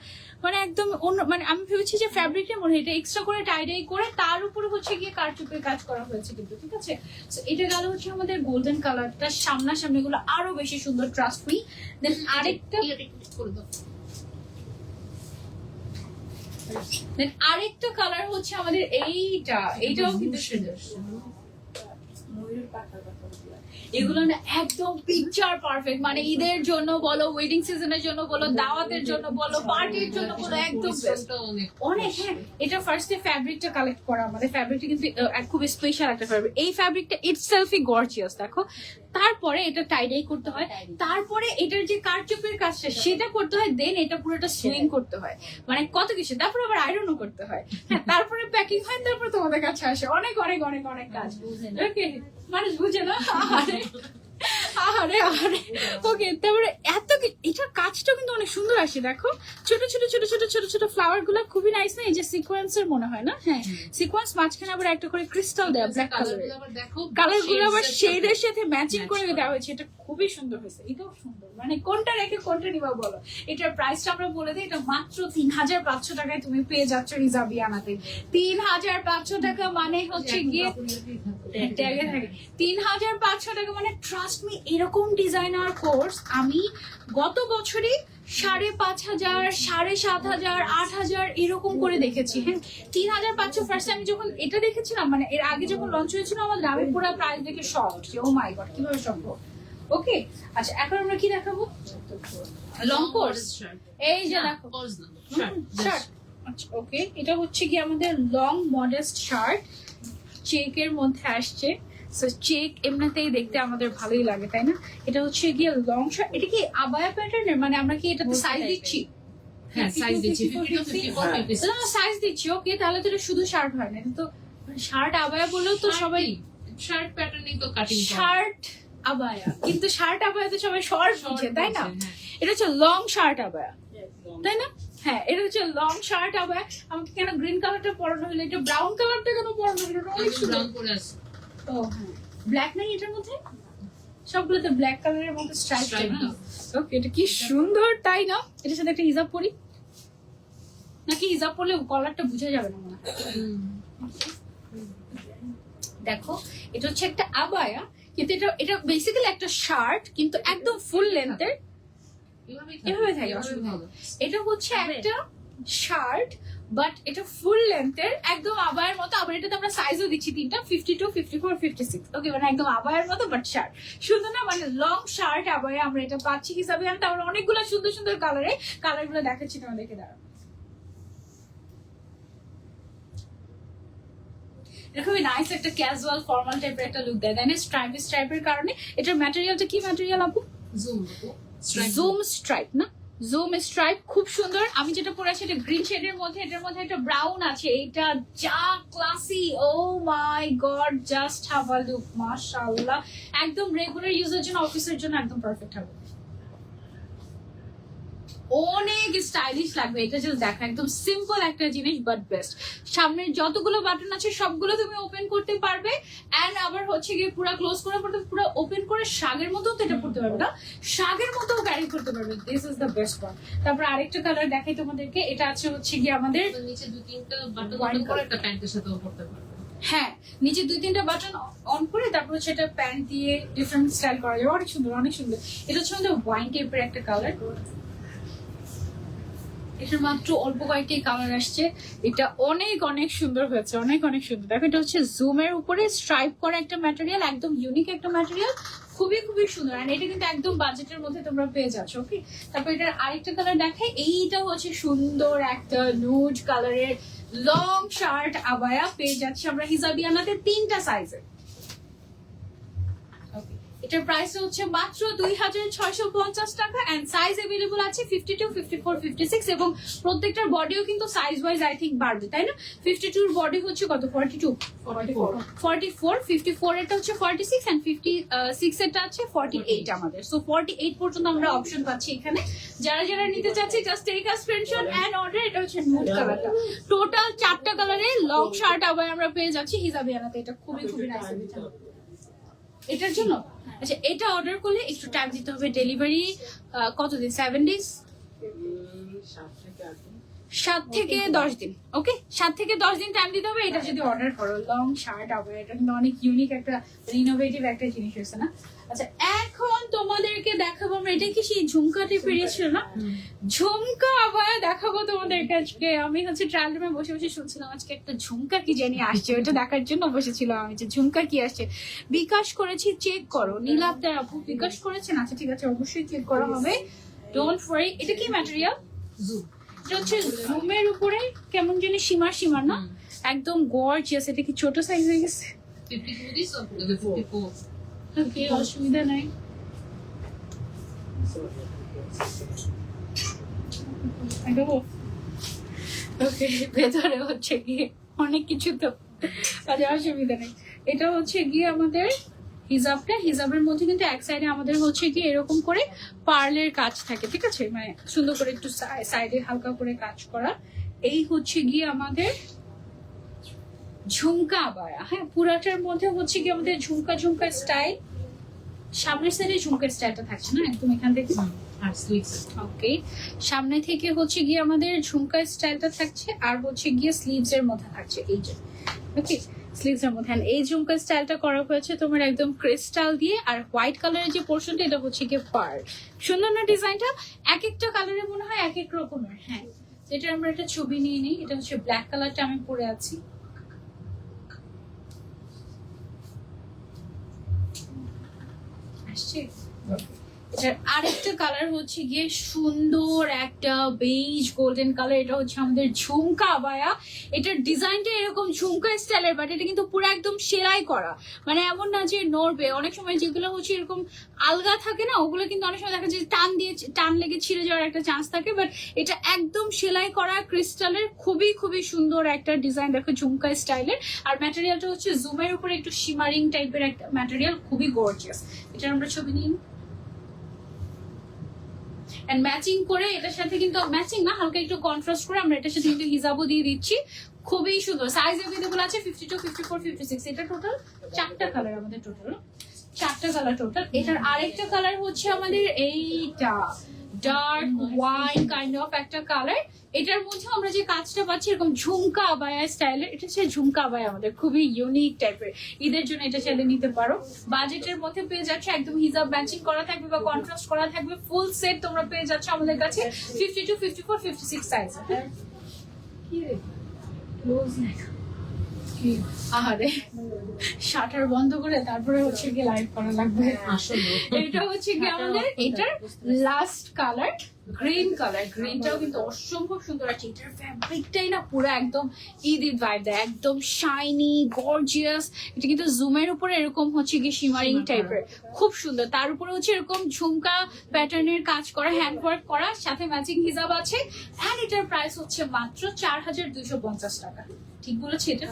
মানে একদম অন্য। মানে আমি ভেবেছি যে ফ্যাব্রিকটা মনে হয় এটা এক্সট্রা করে টাইডাই করে তার উপরে হচ্ছে গিয়ে কারচুপির কাজ করা হয়েছে কিন্তু। ঠিক আছে, এটা গেল হচ্ছে আমাদের গোল্ডেন কালারটা, সামনাসামনি গুলো আরো বেশি সুন্দর, ট্রাস্ট মি। দেন আরেকটা কালার হচ্ছে আমাদের এইটা, এইটাও কিন্তু সুন্দর। এগুলো না একদম পিকচার পারফেক্ট, মানে ঈদের জন্য বলো, ওয়েডিং সিজনের জন্য বলো, দাওয়াতের জন্য বলো, পার্টির জন্য বলো, একদম অনেক। হ্যাঁ, এটা ফার্স্টে ফ্যাব্রিকটা কালেক্ট করা, আমাদের ফ্যাব্রিকটা কিন্তু খুব স্পেশাল একটা ফ্যাব্রিক। এই ফ্যাব্রিকটা ইটসেলফই গর্জিয়াস দেখো। তারপরে এটা টাইডাই করতে হয়, তারপরে এটার যে কারচুপির কাজটা সেটা করতে হয়, দেন এটা পুরোটা সুইং করতে হয়, মানে কত কিছু। তারপর আবার আয়রনও করতে হয়, হ্যাঁ, তারপরে প্যাকিং হয়, তারপর তোমাদের কাছে আসে। অনেক অনেক অনেক অনেক কাজ। ওকে, মানুষ বুঝে না। আরে আরে ওকে, তারপরে এত এটার কাজটা কিন্তু অনেক সুন্দর আসে। দেখো ছোট ছোট ছোট ছোট ছোট ছোট ফ্লাওয়ার গুলো খুবই নাইস না, এই যে সিকোয়েন্সের মনে হয় না? হ্যাঁ, সিকোয়েন্স, মাঝখানে আবার একটা করে ক্রিস্টাল দেয়া, ব্ল্যাক কালারের। কালার গুলো আবার শেডের সাথে ম্যাচিং করে দেওয়া হয়েছে, এটা খুবই সুন্দর হয়েছে। এটাও সুন্দর, মানে কোনটা রেখে কোনটা নিবা বলো। এটার প্রাইসটা আমরা বলে দিই, এটা মাত্র 3500 টাকায় তুমি পেয়ে যাচ্ছ হিজাবি আনাতে। 3500 টাকা মানে হচ্ছে গিয়ে 3500 টাকা মানে ট্রাস্ট মি, এরকম ডিজাইনার কোর্স আমি গত বছরই 5500, 7500, 8000 এরকম করে দেখেছি। হ্যাঁ, 3500 ফার্স্ট আমি যখন এটা দেখেছিলাম, মানে এর আগে যখন লঞ্চ হয়েছিল, আমার দামে পুরো প্রাইস দেখে শক, ও মাই গড কিভাবে সম্ভব। ওকে, আচ্ছা এখন আমরা কি দেখাবো? Long course. এই যে দেখো শার্ট। আচ্ছা ওকে, এটা হচ্ছে কি আমাদের লং মডেস্ট শার্ট, চেকের মধ্যে আসছে। চেক এমনিতেই দেখতে আমাদের ভালোই লাগে, তাই না? এটা হচ্ছে গিয়ে লং শার্ট। এটা কি আবায়া প্যাটার্নের, মানে আমরা কি এটাতে সাইজ দিচ্ছি? হ্যাঁ, সাইজ দিচ্ছি 50 to 54 না, সাইজ দিচ্ছি। ওকে, তাহলে তো এটা শুধু শার্ট হয় না, এটা তো শার্ট আবায়া বলেও তো সবাই শার্ট প্যাটার্নিং তো কাটিং শার্ট আবায়া, কিন্তু শার্ট আবায়া তো সবাই শর্ট বুঝে, তাই না? এটা হচ্ছে লং শার্ট আবায়া, তাই না? হ্যাঁ, এটা হচ্ছে লং শার্ট আবায়া। আমাকে কেন গ্রিন কালারটা পরানো হলো, এটা ব্রাউন কালারটা কেন পরানো হলো? অনেক সুন্দর করে আছে। ও হ্যাঁ, ব্ল্যাক নাই এটার মধ্যে, সবগুলোতে ব্ল্যাক কালারের মধ্যে স্ট্রাইপ। ওকে, এটা কি সুন্দর, তাই না? এটার সাথে একটা হিজাব পরি, নাকি হিজাব পরলে কলারটা বোঝা যাবে না মনে হয়। দেখো এটা হচ্ছে একটা আবায়া, কিন্তু এটা বেসিক্যালি একটা শার্ট, কিন্তু একদম ফুল লেন্থের, এভাবে থাকে, অসুবিধা নেই। এটা হচ্ছে একটা শার্ট, বাট এটা ফুল লেন্থের, একদম আবায়ের মতো। আবার এটাতে আমরা সাইজও দিচ্ছি তিনটা, 52, 54, 56। ওকে, মানে একদম আবায়ের মতো বাট শার্ট। সুন্দর না, মানে লং শার্ট আবায়া আমরা এটা পাচ্ছি হিসাবে। আর তারপর অনেকগুলো সুন্দর সুন্দর কালারে, কালারগুলো দেখাচ্ছি তোমাদেরকে, দাঁড়াও। এটা খুবই নাইস একটা ক্যাজুয়াল ফর্মাল টাইপের একটা লুক দেয়, তাই না? স্ট্রাইপের কারণে। এটার ম্যাটেরিয়ালটা কি ম্যাটেরিয়াল আপু? জুম জুম স্ট্রাইপ না, জুম স্ট্রাইপ, খুব সুন্দর। আমি যেটা পরে আছি এটা গ্রিন শেডের মধ্যে, এটার মধ্যে একটা ব্রাউন আছে, এটা যা classy, oh my god, just have a look, মাশাআল্লাহ। একদম রেগুলার ইউজের জন্য, অফিসের জন্য একদম পারফেক্ট হবে, অনেক স্টাইলিশ লাগবে। এটা জাস্ট দেখো, একদম সিম্পল একটা জিনিস বাট বেস্ট। সামনের যতগুলো বাটন আছে সবগুলো তুমি ওপেন করতে পারবে, এন্ড আবার হচ্ছে গিয়ে পুরো ক্লোজ করে পড়তে, পুরো ওপেন করে শাগের মতো তো এটা পড়তে পারবে না, শাগের মতো ক্যারি করতে পারবে। This is the best part. তারপর আরেকটা কালার দেখাই তোমাদেরকে, এটা আছে হচ্ছে গিয়ে আমাদের নিচে 2-3টা বাটন করে একটা প্যান্টের সাথেও পরতে পারবে। হ্যাঁ, নিচে 2-3টা বাটন অন করে তারপর হচ্ছে এটা প্যান্ট দিয়ে ডিফারেন্ট স্টাইল করা যাবে, অনেক সুন্দর, অনেক সুন্দর। এটা হচ্ছে আমাদের ওয়াইন টাইপের একটা কালার, এটার মাত্র অল্প কয়েকটি কালার আসছে। এটা অনেক অনেক সুন্দর হয়েছে, অনেক অনেক সুন্দর। দেখো এটা হচ্ছে জুমের উপরে স্ট্রাইপ করা একটা ম্যাটেরিয়াল, একদম ইউনিক একটা ম্যাটেরিয়াল, খুবই খুবই সুন্দর। আর এটা কিন্তু একদম বাজেটের মধ্যে তোমরা পেয়ে যাচ্ছ। ওকে, তারপর এটার আরেকটা কালার দেখাই, এইটা হচ্ছে সুন্দর একটা নুড কালারের লং শার্ট আবায়া পেয়ে যাচ্ছি আমরা হিজাবিয়ানাতে 3টা সাইজে। এটার প্রাইস হচ্ছে মাত্র 2650 টাকা, এন্ড সাইজ अवेलेबल আছে 52, 54, 56 এবং প্রত্যেকটার বডিও কিন্তু সাইজ ওয়াইজ আই থিংক বাড়বে, তাই না? 52 এর বডি হচ্ছে কত? 42, 44, 54 এরটা হচ্ছে 46 এন্ড 56 এরটা আছে 48 আমাদের। সো 48 পর্যন্ত আমরা অপশন পাচ্ছি এখানে। যারা যারা নিতে চাচ্ছি just take a screenshot and order. এটা হচ্ছে নুড কালারটা, টোটাল 4টা কালারে লং শার্ট আবার আমরা পেয়ে যাচ্ছি হিজাবিয়ানাতে। এটা খুবই খুবই নাইস। এটার জন্য আচ্ছা, এটা অর্ডার করলে একটু টাইম দিতে হবে, ডেলিভারি কতদিন? 7 ডেজ, 7 থেকে 10 দিন। ওকে, 7 থেকে 10 দিন টাইম দিতে হবে এটা যদি অর্ডার করো। লং শার্ট আবার এটা কিন্তু অনেক ইউনিক একটা ইনোভেটিভ একটা জিনিস হয়েছে না? আচ্ছা, এখন তোমাদেরকে দেখাবো আমরা, এটা কি সেই ঝুমকাতে পেরিয়েছিল না, ঝুমকা আবার দেখাবো তোমাদেরকে আজকে। আমি হচ্ছে ট্রায়াল রুমে বসে বসে শুনছিলাম আজকে একটা ঝুমকা কি জানি আসছে, ওটা দেখার জন্য বসেছিলাম আমি যে ঝুমকা কি আসছে। বিকাশ করেছি, চেক করো। নীলাব্দার আপু বিকাশ করেছেন, আচ্ছা ঠিক আছে, অবশ্যই চেক করা হবে, ডোন্ট ওয়ারি। এটা কি ম্যাটেরিয়াল? জুম। এটা হচ্ছে জুমের উপরে কেমন জানি সীমার সীমার না, একদম গর্জিয়াস। এটা কি ছোট সাইজ হয়ে গেছে? 52 দিস অর 54? ওকে, অসুবিধা নাই। ওকে, ভেতরে হচ্ছে গিয়ে অনেক কিছু তো, আচ্ছা অসুবিধা নেই। এটা হচ্ছে গিয়ে আমাদের হিজাবটা, হিজাবের মধ্যে কিন্তু এক সাইডে আমাদের হচ্ছে গিয়ে এরকম করে পার্লের কাজ থাকে, ঠিক আছে, মানে সুন্দর করে একটু সাইডে হালকা করে কাজ করা। এই হচ্ছে গিয়ে আমাদের ঝুমকা আবায়া। হ্যাঁ, পুরাটার মধ্যে হচ্ছে গিয়ে আমাদের ঝুমকা ঝুমকা স্টাইল, সামনের সাইডে ঝুমকার স্টাইলটা থাকছে না, একদম এখান থেকে। আর স্লিভস। ওকে, সামনে থেকে হচ্ছে গিয়ে আমাদের ঝুমকা স্টাইলটা থাকছে, আর হচ্ছে গিয়ে স্লিভস এর মধ্যে থাকছে এই যে। ওকে, স্লিভস এর মধ্যে এই ঝুমকা স্টাইলটা করা হয়েছে তোমার একদম ক্রিস্টাল দিয়ে, আর হোয়াইট কালারের যে পোর্শনটা এটা হচ্ছে গিয়ে পার্ল। সুন্দর না ডিজাইনটা? এক একটা কালারে মনে হয় এক এক রকমের। হ্যাঁ, এটা আমরা একটা ছবি নিয়ে নিই। এটা হচ্ছে ব্ল্যাক কালারটা আমি পরে আছি, আসছে। এটার আরেকটা কালার হচ্ছে গিয়ে সুন্দর একটা বেজ গোল্ডেন কালার, এটা হচ্ছে আমাদের ঝুমকা আবায়া। এটার ডিজাইনটা এরকম ঝুমকা স্টাইলের, বাট এটা কিন্তু পুরো একদম সেলাই করা, মানে এমন না যে নড়বে। অনেক সময় যেগুলো হচ্ছে এরকম আলগা থাকে না, ওগুলো কিন্তু অনেক সময় দেখা যায় টান লেগে ছিঁড়ে যাওয়ার একটা চান্স থাকে, বাট এটা একদম সেলাই করা ক্রিস্টালের, খুবই খুবই সুন্দর একটা ডিজাইন। দেখো ঝুমকা স্টাইলের, আর ম্যাটেরিয়ালটা হচ্ছে জুমের উপরে একটু শিমারিং টাইপের একটা ম্যাটেরিয়াল, খুবই গর্জিয়াস। এটার আমরা ছবি নিই, এন্ড ম্যাচিং করে এটার সাথে কিন্তু ম্যাচিং না, হালকা একটু কন্ট্রাস্ট করে আমরা এটার সাথে কিন্তু হিজাবও দিয়ে দিচ্ছি। খুবই সুন্দর, সাইজ अवेलेबल আছে 52, 54, 56। এটা টোটাল 4টা কালার আমাদের, টোটাল 4টা কালার টোটাল। এটার আরেকটা কালার হচ্ছে আমাদের এইটা ডার্ক ওয়াইন কাইন্ড অফ একটা কালার। এটার মধ্যে আমরা যে কাজটা পাচ্ছি এরকম ঝুমকা আবায়া স্টাইলের, এটা হচ্ছে ঝুমকা আবায়া আমাদের, খুবই ইউনিক টাইপের। ঈদের জন্য এটা চাইলে নিতে পারো। বাজেটের মধ্যে পেয়ে যাচ্ছে, একদম হিজাব ম্যাচিং করা থাকবে বা কন্ট্রাস্ট করা থাকবে, ফুল সেট তোমরা পেয়ে যাচ্ছ আমাদের কাছে 52, 54, 56 সাইজ। আহারে শাটার বন্ধ করে তারপরে হচ্ছে গিয়ে লাইভ করা লাগবে। আসলে এটা হচ্ছে কি আমাদের এটার লাস্ট কালার গ্রিন কালার। গ্রিনটাও কিন্তু অসম্ভব সুন্দর আছে। এটার ফ্যাব্রিকটাই না পুরো একদম ঈদ ভাইব দেয়, একদম শাইনি গর্জিয়াস। এটা কিন্তু জুমের উপরে এরকম হচ্ছে কি শিমারিং টাইপের, খুব সুন্দর। তার উপরে হচ্ছে এরকম ঝুমকা প্যাটার্নের কাজ করা, হ্যান্ড ওয়ার্ক করা, সাথে ম্যাচিং হিজাব আছে। এন্ড এটার প্রাইস হচ্ছে মাত্র 4250 টাকা। ঠিক বলেছি? এটা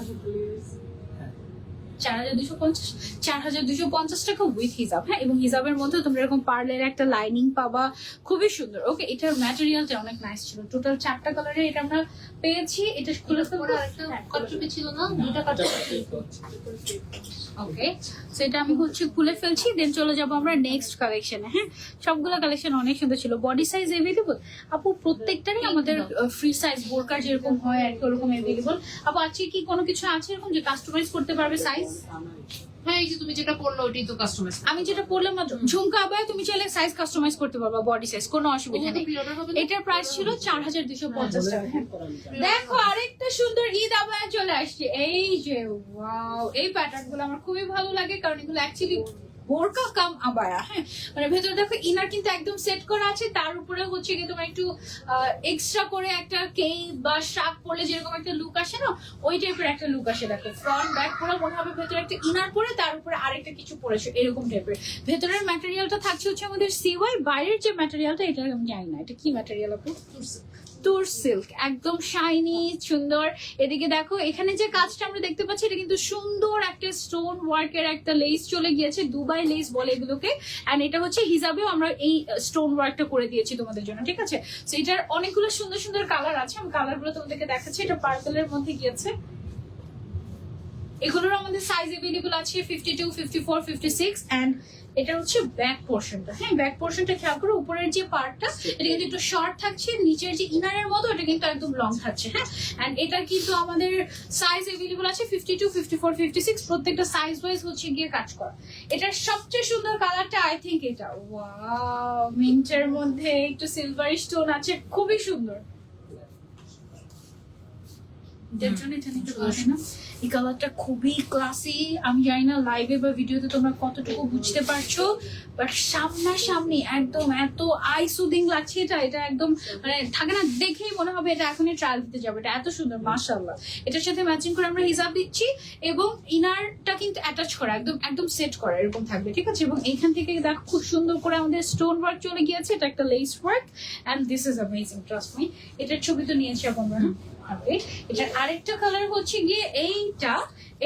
4250 টাকা উইথ হিজাব। হ্যাঁ, এবং হিজাবের মধ্যে তোমরা এরকম পার্লের একটা লাইনিং পাবা, খুবই সুন্দর। ওকে, এটার ম্যাটেরিয়ালটা অনেক নাইস ছিল। টোটাল 4টা কালারে এটা আমরা পেয়েছি। এটা খুলে কাটচুপি ছিল না, দুইটা কাটচুপি। ওকে, সো এটা আমি হচ্ছে খুলে ফেলছি, দেন চলে যাবো আমরা নেক্সট কালেকশনে। হ্যাঁ, সবগুলো কালেকশন অনেক সুন্দর ছিল। বডি সাইজ এভেলেবল আপু, প্রত্যেকটারই আমাদের ফ্রি সাইজ বোরকা যেরকম হয় আর কি ওরকম এভেলেবল। আপু আজকে কি কোনো কিছু আছে এরকম যে কাস্টমাইজ করতে পারবে সাইজ? হ্যাঁ, এই যে তুমি যেটা পড়লো ওইটাই তো কাস্টমাইজ। আমি যেটা পরলাম মাত্র ঝুমকা আবায়, তুমি চাইলে সাইজ কাস্টমাইজ করতে পারবা, বডি সাইজ, কোনো অসুবিধা নেই। এটার প্রাইস ছিল 4250 টাকা। দেখো আরেকটা সুন্দর ঈদ আবায়া চলে আসছে। এই যে ওয়াও, এই প্যাটার্ন গুলো আমার খুবই ভালো লাগে, কারণ এগুলো অ্যাকচুয়ালি বোরকা কাম আবায়া। হ্যাঁ, মানে ভেতরে দেখো ইনার কিন্তু একদম সেট করা আছে, তার উপরে হচ্ছে কি তোমার একটু এক্সট্রা করে একটা কেই বা শাক পরলে যেরকম একটা লুক আসে না, ওই টাইপের একটা লুক আসে। দেখো ফ্রন্ট ব্যাক পুরো মনে হবে ভেতরে একটা ইনার পরে তার উপরে আরেকটা কিছু পরেছে, এরকম টাইপের। ভেতরের ম্যাটেরিয়ালটা থাকছে হচ্ছে আমাদের সিওয়াই, বাইরের যে ম্যাটেরিয়ালটা এটা আমি জানি না এটা কি ম্যাটেরিয়াল আপু। তুর সিল্ক, একদম শাইনি সুন্দর। এদিকে দেখো এখানে যে কাজটা আমরা দেখতে পাচ্ছি, এটা কিন্তু সুন্দর একটা স্টোন ওয়ার্কের একটা লেস চলে গিয়েছে, দুবাই লেস বলে এগুলোকে। এন্ড এটা হচ্ছে হিজাবেও আমরা এই স্টোন ওয়ার্কটা করে দিয়েছি তোমাদের জন্য, ঠিক আছে? তো এটার অনেকগুলো সুন্দর সুন্দর কালার আছে, আমি কালারগুলো তোমাদেরকে দেখাচ্ছি। এটা পার্পলের মধ্যে গিয়েছে। এগুলোর আমাদের সাইজ এভেলেবল আছে 52, 54, 56। এন্ড এটা হচ্ছে ব্যাক পোর্শনটা। হ্যাঁ, ব্যাক পোর্শনটা খেয়াল করো, উপরের যে পার্টটা এটা কিন্তু একটু শর্ট থাকছে, নিচের যে ইনারের মতো এটা কিন্তু একদম লং থাকছে। হ্যাঁ, এন্ড এটা কিন্তু আমাদের সাইজ এভেলেবল আছে 52, 54, 56, প্রত্যেকটা সাইজ ওয়াইজ হচ্ছে গিয়ে কাজ করা। এটার সবচেয়ে সুন্দর কালারটা আই থিঙ্ক এটা, ওয়াও, মিন্টের মধ্যে একটু সিলভার স্টোন আছে, খুবই সুন্দর। এই কালারটা খুবই ক্লাসি। আমি জানি না লাইভে বা ভিডিওতে তোমরা কতটুকু বুঝতে পারছো, বাট সামনাসামনি একদম এত আই সুদিং লাগছে। এটা একদম মানে থাকে না, দেখেই মনে হবে এটা এখনই ট্রায়াল দিতে যাবে। এটা এত সুন্দর মাশাআল্লাহ। এটার সাথে ম্যাচিং করে আমরা হিজাব দিচ্ছি, এবং ইনারটা কিন্তু অ্যাটাচ করা, একদম একদম সেট করা এরকম থাকবে, ঠিক আছে? এবং এইখান থেকে দেখো খুব সুন্দর করে আমাদের স্টোন ওয়ার্ক চলে গিয়েছে। এটা একটা lace work, and this is amazing, trust me. এটার ছবি তো নিয়েছি আমরা। এটার আরেকটা কালার হচ্ছে গিয়ে এইটা,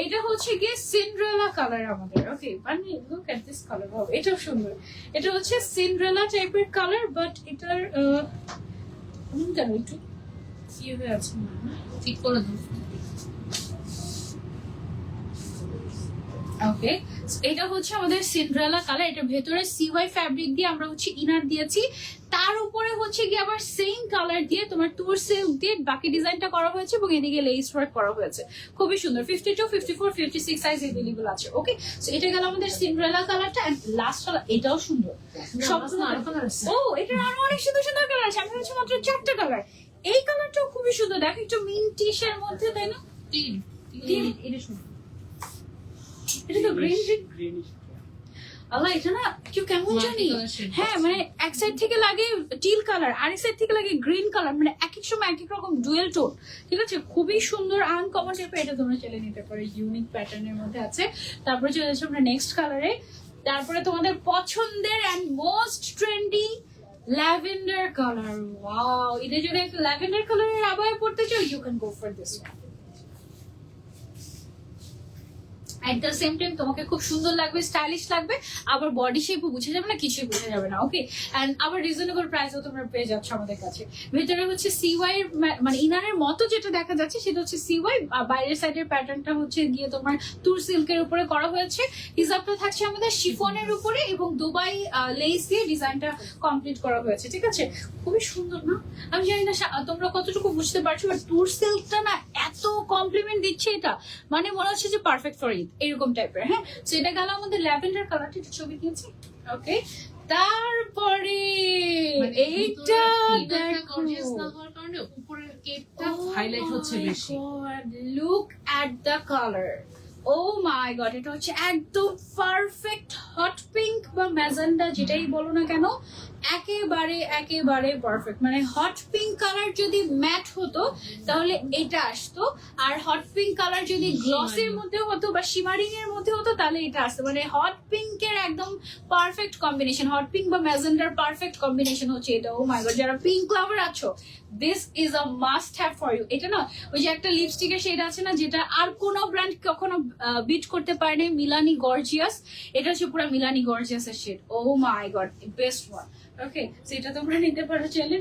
এটা হচ্ছে গিয়ে সিন্ড্রেলা কালার আমাদের। ওকে, মানে লুক এট দিস কালার, এটাও সুন্দর। এটা হচ্ছে সিন্ড্রেলা টাইপের কালার, বাট এটার কেন একটু ইয়ে হয়ে আছে, ঠিক করে দাও। ওকে, এটা হচ্ছে আমাদের সিন্ড্রেলা কালার। এটা ভেতরে সিওয়াই ফ্যাব্রিক দিয়ে আমরা হচ্ছে ইনার দিয়েছি, তার উপরে হচ্ছে কি আবার সেম কালার দিয়ে তোমার তুর সিল্ক দিয়ে বাকি ডিজাইনটা করা হয়েছে, এবং এদিকে লেস ওয়ার্ক করা হয়েছে, খুবই সুন্দর। 52, 54, 56 সাইজ এভেলেবল আছে। ওকে, সো এটা গেল আমাদের সিন্ড্রেলা কালারটা। এন্ড লাস্ট কালার এটাও সুন্দর। সবগুলো আরো কালার আছে। ও, এটা আরো অনেক সুন্দর সুন্দর কালার আছে। আমি হচ্ছে মাত্র 4টা কালার। এই কালারটাও খুবই সুন্দর, দেখো একটু মিন্টিশের মধ্যে, তাই না? এটা সুন্দর। এটা তো গ্রিন আল্লাহ, এটা না কেউ কেমন জানি। হ্যাঁ, মানে এক সাইড থেকে লাগে টিল কালার, আরেক সাইড থেকে লাগে গ্রিন কালার, মানে এক এক সময় এক এক রকম ডুয়েল টোন, ঠিক আছে? খুবই সুন্দর আনকমন টাইপের। এটা তোমরা চলে নিতে পারো, ইউনিক প্যাটার্নের মধ্যে আছে। তারপরে চলে যাচ্ছি আমরা নেক্সট কালারে। তারপরে তোমাদের পছন্দের and most trendy lavender colour. Wow, এটা যদি একটা ল্যাভেন্ডার কালারের আবায়া পড়তে চাও, you can go for this one. At the same time তোমাকে খুব সুন্দর লাগবে, স্টাইলিশ লাগবে, আবার বডি শেপও বুঝে যাবে না, কিছুই বুঝে যাবে না। ওকে, এন্ড আবার রিজনেবল প্রাইসেও তোমরা পেয়ে যাচ্ছ আমাদের কাছে। ভেতরে হচ্ছে সিওয়াই এর মানে ইনারের মতো যেটা দেখা যাচ্ছে সেটা হচ্ছে সিওয়াই, বাইরের সাইডের প্যাটার্নটা হচ্ছে গিয়ে তোমার তুর সিল্কের উপরে করা হয়েছে। হিজাবটা থাকছে আমাদের শিফনের উপরে, এবং দুবাই লেস দিয়ে ডিজাইনটা কমপ্লিট করা হয়েছে, ঠিক আছে? খুবই সুন্দর না? আমি জানি না তোমরা কতটুকু বুঝতে পারছো, বাট তুর সিল্কটা না এত কমপ্লিমেন্ট দিচ্ছে, এটা মানে মনে হচ্ছে যে পারফেক্ট ফর ঈদ, এরকম টাইপের। হ্যাঁ, তো এটা গেল আমাদের ল্যাভেন্ডার কালারটা, একটু ছবি দিয়েছি। ওকে, তারপরে এইটা দেখো, গর্জিয়াস না হওয়ার কারণে উপরের কেপটা হাইলাইট হচ্ছে বেশি। Look at the colour, oh my god, এটা হচ্ছে একদম পারফেক্ট হট পিঙ্ক বা ম্যাজেন্ডা যেটাই বলো না কেন, একেবারে একেবারে পারফেক্ট। মানে হট পিঙ্ক কালার যদি ম্যাট হতো তাহলে এটা আসতো, আর হট পিঙ্ক কালার যদি গ্লসের মধ্যে হতো বা শিমারিং এর মধ্যে হতো তাহলে এটা আসতো। মানে হট পিঙ্কের একদম পারফেক্ট কম্বিনেশন, হট পিঙ্ক বা ম্যাজেন্ডার পারফেক্ট কম্বিনেশন হচ্ছে এটা। ও মাই গড, যারা পিঙ্ক লাভার আছো, this is a must have for you. এটা না ওই যে একটা লিপস্টিকের শেড আছে না, যেটা আর কোনো ব্র্যান্ড কখনো বিট করতে পারেনি, মিলানি গর্জিয়াস। এটা হচ্ছে পুরো মিলানি গর্জিয়াস এর shade. O my god, best one. ওকে, সেটা তোমরা নিতে পারো চাইলে।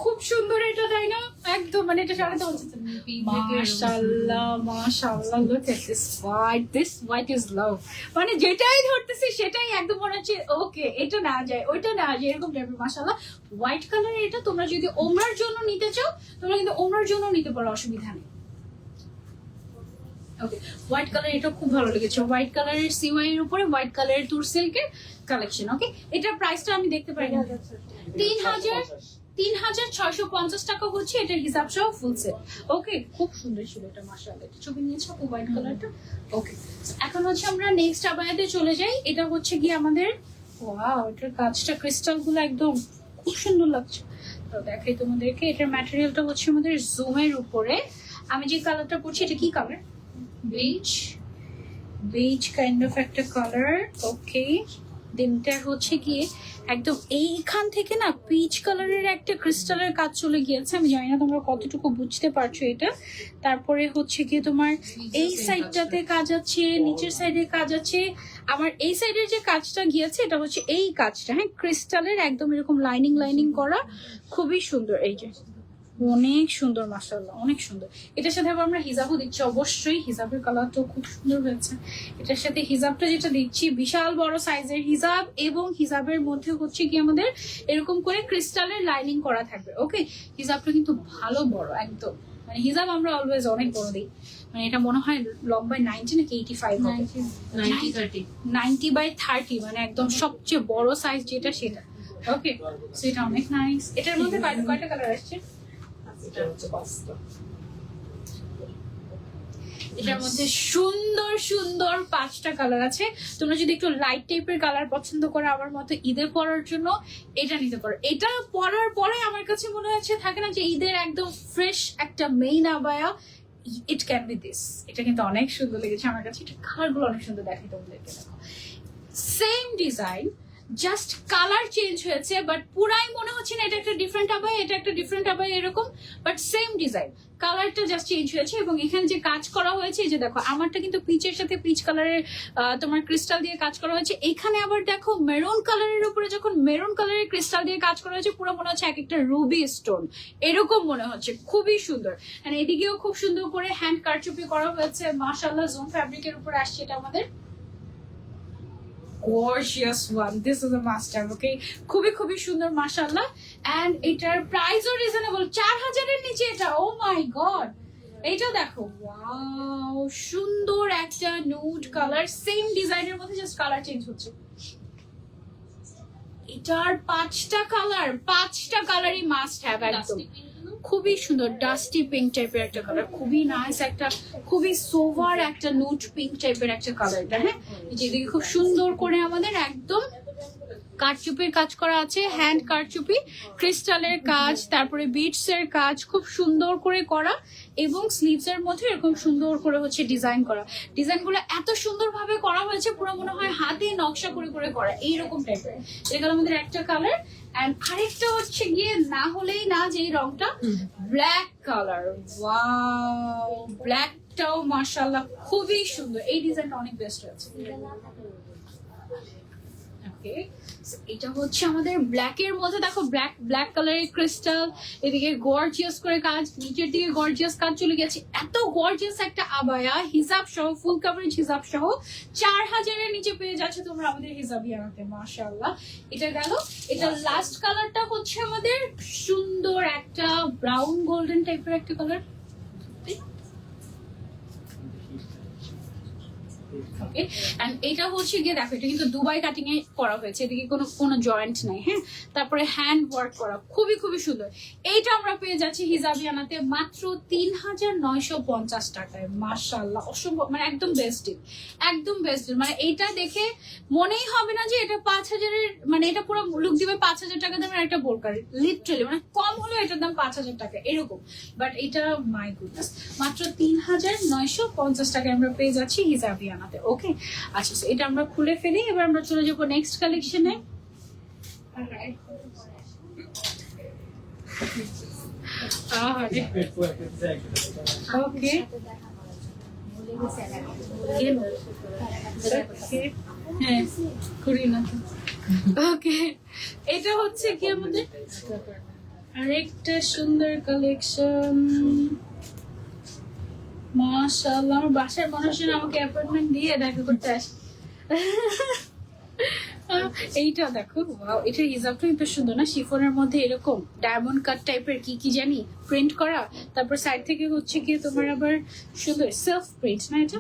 খুব সুন্দর এটা, তাই না? একদম মানে এটা সারাতে হচ্ছে। মাশাআল্লাহ মাশাআল্লাহ, look at this white is love. মানে যেটাই ধরতেছি সেটাই একদম মনে হচ্ছে ওকে, এটা না যায় ওইটা না যায়, এরকম টাইপের। মাশাআল্লাহ, হোয়াইট কালারের এটা তোমরা যদি ওমরার জন্য নিতে চাও তোমরা কিন্তু ওমরার জন্য নিতে পারো, অসুবিধা নেই। ওকে, হোয়াইট কালার এটা খুব ভালো লেগেছে। হোয়াইট কালারের সিওয়াই এর উপরে হোয়াইট কালারের তুর সিল্কের কালেকশন। ওকে, এটার প্রাইসটা আমি দেখতে পাই না, 3,650 টাকা হচ্ছে এটার হিসাব সহ ফুল সেট। ওকে, খুব সুন্দর ছিল এটা, মাশাআল্লাহ। এটা ছবি নিয়েছো হোয়াইট কালারটা। ওকে, এখন হচ্ছে আমরা নেক্সট আবায়াতে চলে যাই। এটা হচ্ছে কি আমাদের, ওয়াও, এটার কাজটা ক্রিস্টাল গুলো একদম খুব সুন্দর লাগছে। তো দেখাই তোমাদেরকে, এটার ম্যাটেরিয়ালটা হচ্ছে আমাদের জুমের উপরে। আমি যে কালারটা পরছি এটা কি কালার? বেজ কাইন্ড অফ একটা কালার। ওকে, দিনটা হচ্ছে গিয়ে একদম এইখান থেকে না পিচ কালারের একটা ক্রিস্টালের কাজ চলে গিয়েছে। আমি জানি না তোমরা কতটুকু বুঝতে পারছো এটা। তারপরে হচ্ছে গিয়ে তোমার এই সাইডটাতে কাজ আছে, নিচের সাইডে কাজ আছে। আমার এই সাইডের যে কাজটা গিয়েছে এটা হচ্ছে এই কাজটা, হ্যাঁ, ক্রিস্টালের একদম এরকম লাইনিং লাইনিং করা, খুবই সুন্দর। এই যে অনেক সুন্দর, মাশাআল্লাহ, অনেক সুন্দর। এটার সাথে আবার আমরা হিজাবও দিচ্ছি, অবশ্যই হিজাবের কালারটাও খুব সুন্দর হয়েছে। এটার সাথে হিজাবটা যেটা দিচ্ছি বিশাল বড় সাইজের হিজাব, এবং হিজাবের মধ্যে হচ্ছে কি আমাদের এরকম করে ক্রিস্টালের লাইনিং করা থাকবে। ওকে, হিজাবটা কিন্তু ভালো বড় একদম। মানে হিজাব আমরা অলওয়েজ অনেক বড় দিই। মানে এটা মনে হয় লম্বায় 90 নাকি 85 হবে, 90/30, মানে একদম সবচেয়ে বড় সাইজ যেটা সেটা। ওকে, সেটা অনেক নাইস। এটার মধ্যে কয়টা কালার আসছে? এটার মধ্যে সুন্দর সুন্দর 5টা কালার আছে। তোমরা যদি একটু লাইট টাইপের কালার পছন্দ করো আমার মতো ঈদে পরার জন্য, এটা নিতে পারো। এটা পরার পরে আমার কাছে মনে হচ্ছে থাকে না যে ঈদের একদম ফ্রেশ একটা main abaya, it can be this. এটা কিন্তু অনেক সুন্দর লেগেছে আমার কাছে। এটা কালারগুলো অনেক সুন্দর, দেখাই তোমাদেরকে। দেখো, same design, just colour change হয়েছে, বাট পুরাই মনে হচ্ছে না এটা একটা ডিফারেন্ট আবায়া, এটা একটা ডিফারেন্ট আবায়া এরকম, বাট সেম ডিজাইন, কালারটা জাস্ট চেঞ্জ হয়েছে। এবং এখানে যে কাজ করা হয়েছে, এই যে দেখো, আমারটা কিন্তু পিচের সাথে পিচ কালারের তোমার ক্রিস্টাল দিয়ে কাজ করা হয়েছে। এখানে আবার দেখো মেরুন কালারের উপরে যখন মেরুন কালারের ক্রিস্টাল দিয়ে কাজ করা হয়েছে, পুরো মনে হচ্ছে এক একটা রুবি স্টোন এরকম মনে হচ্ছে, খুবই সুন্দর। মানে এদিকেও খুব সুন্দর করে হ্যান্ড কারচুপি করা হয়েছে, মাশাআল্লাহ। জুম ফ্যাব্রিকের উপরে আসছে এটা আমাদের, gorgeous one, this is a must have. Okay, খুবই খুবই সুন্দর, মাশাআল্লাহ। এন্ড এটার প্রাইসও রিজনেবল, 4,000 এর নিচে এটা। ও মাই গড, এইটা দেখো, ওয়াও, সুন্দর একটা নুড কালার, সেম ডিজাইনের মধ্যে জাস্ট কালার চেঞ্জ হচ্ছে। এটার 5টা কালারই মাস্ট হ্যাভ একদম। খুবই সুন্দর ডাস্টি পিঙ্ক টাইপের একটা কালার, খুবই নাইস, একটা খুবই সোভার একটা নুড পিঙ্ক টাইপের একটা কালারটা। হ্যাঁ, যেদিকে খুব সুন্দর করে আমাদের একদম কারচুপির কাজ করা আছে, হ্যান্ড কারচুপি, ক্রিস্টালের কাজ, তারপরে বিটস এর কাজ খুব সুন্দর করে করা, এবং স্লিভস এর মধ্যে এরকম সুন্দর করে হচ্ছে ডিজাইন করা। ডিজাইনগুলো এত সুন্দর ভাবে করা হয়েছে, পুরো মনে হয় হাতে নকশা করে করে করা, এইরকম টাইপের। এগুলো আমাদের একটা কালার। এন্ড আরেকটা হচ্ছে গিয়ে না হলেই না, যে রংটা ব্ল্যাক কালার, ওয়াও, ব্ল্যাকটাও মাশাআল্লাহ খুবই সুন্দর। এই ডিজাইনটা অনেক বেস্ট হয়েছে। এটা হচ্ছে আমাদের ব্ল্যাক এর মধ্যে, দেখো ব্ল্যাক কালারের ক্রিস্টাল, এদিকে গর্জিয়াস করে কাজ, নিচের দিকে গর্জিয়াস কাজ চলে গেছে। এত গর্জিয়াস একটা আবায়া, হিজাব সহ, ফুল কভারেজ হিজাব সহ 4,000 এর নিচে পেয়ে যাচ্ছে তোমরা আমাদের হিজাবি আনাতে, মাশাআল্লাহ। এটা গেল। এটা লাস্ট কালারটা হচ্ছে আমাদের সুন্দর একটা ব্রাউন গোল্ডেন টাইপের একটা কালার। ওকে এন্ড এটা হচ্ছে গিয়ে দেখো এটা কিন্তু দুবাই কাটিং এ করা হয়েছে, এদিকে কোনো জয়েন্ট নাই। হ্যাঁ, তারপরে হ্যান্ড ওয়ার্ক করা, খুবই খুবই সুন্দর। এইটা আমরা পেয়ে যাচ্ছি হিজাবিয়ানাতে মাত্র ৩,৯৫০ টাকায়। মাশাআল্লাহ, অসম্ভব, মানে একদম বেস্ট ডিল, একদম বেস্ট ডিল। মানে এইটা দেখে মনেই হবে না যে এটা ৫,০০০-এর, মানে এটা পুরো লুক দিবে ৫,০০০ টাকা দামের একটা বোরকা, লিটারালি মানে কম হলেও এটার দাম ৫,০০০ টাকা এরকম। বাট এটা মাই গুডনেস, মাত্র ৩,৯৫০ টাকায় আমরা পেয়ে যাচ্ছি হিজাবিয়ানাতে। ওকে, আচ্ছা এটা আমরা খুলে ফেলি, এবার আমরা চলে যাবো নেক্সট কালেকশনে। ওকে, হ্যাঁ করি না। ওকে, এটা হচ্ছে কি আমাদের আরেকটা সুন্দর কালেকশন। মাশাআল্লাহ, আমার বাসার মানুষজন আমাকে অ্যাপয়েন্টমেন্ট দিয়ে দেখা করতে আসে। এইটা দেখো, ওয়াও, এটা হিজাবটা কিন্তু সুন্দর না, শিফনের মধ্যে এরকম ডায়মন্ড কাট টাইপের কি কি জানি প্রিন্ট করা, তারপর সাইড থেকে হচ্ছে গিয়ে তোমার আবার সুন্দর সেলফ প্রিন্ট না, এটা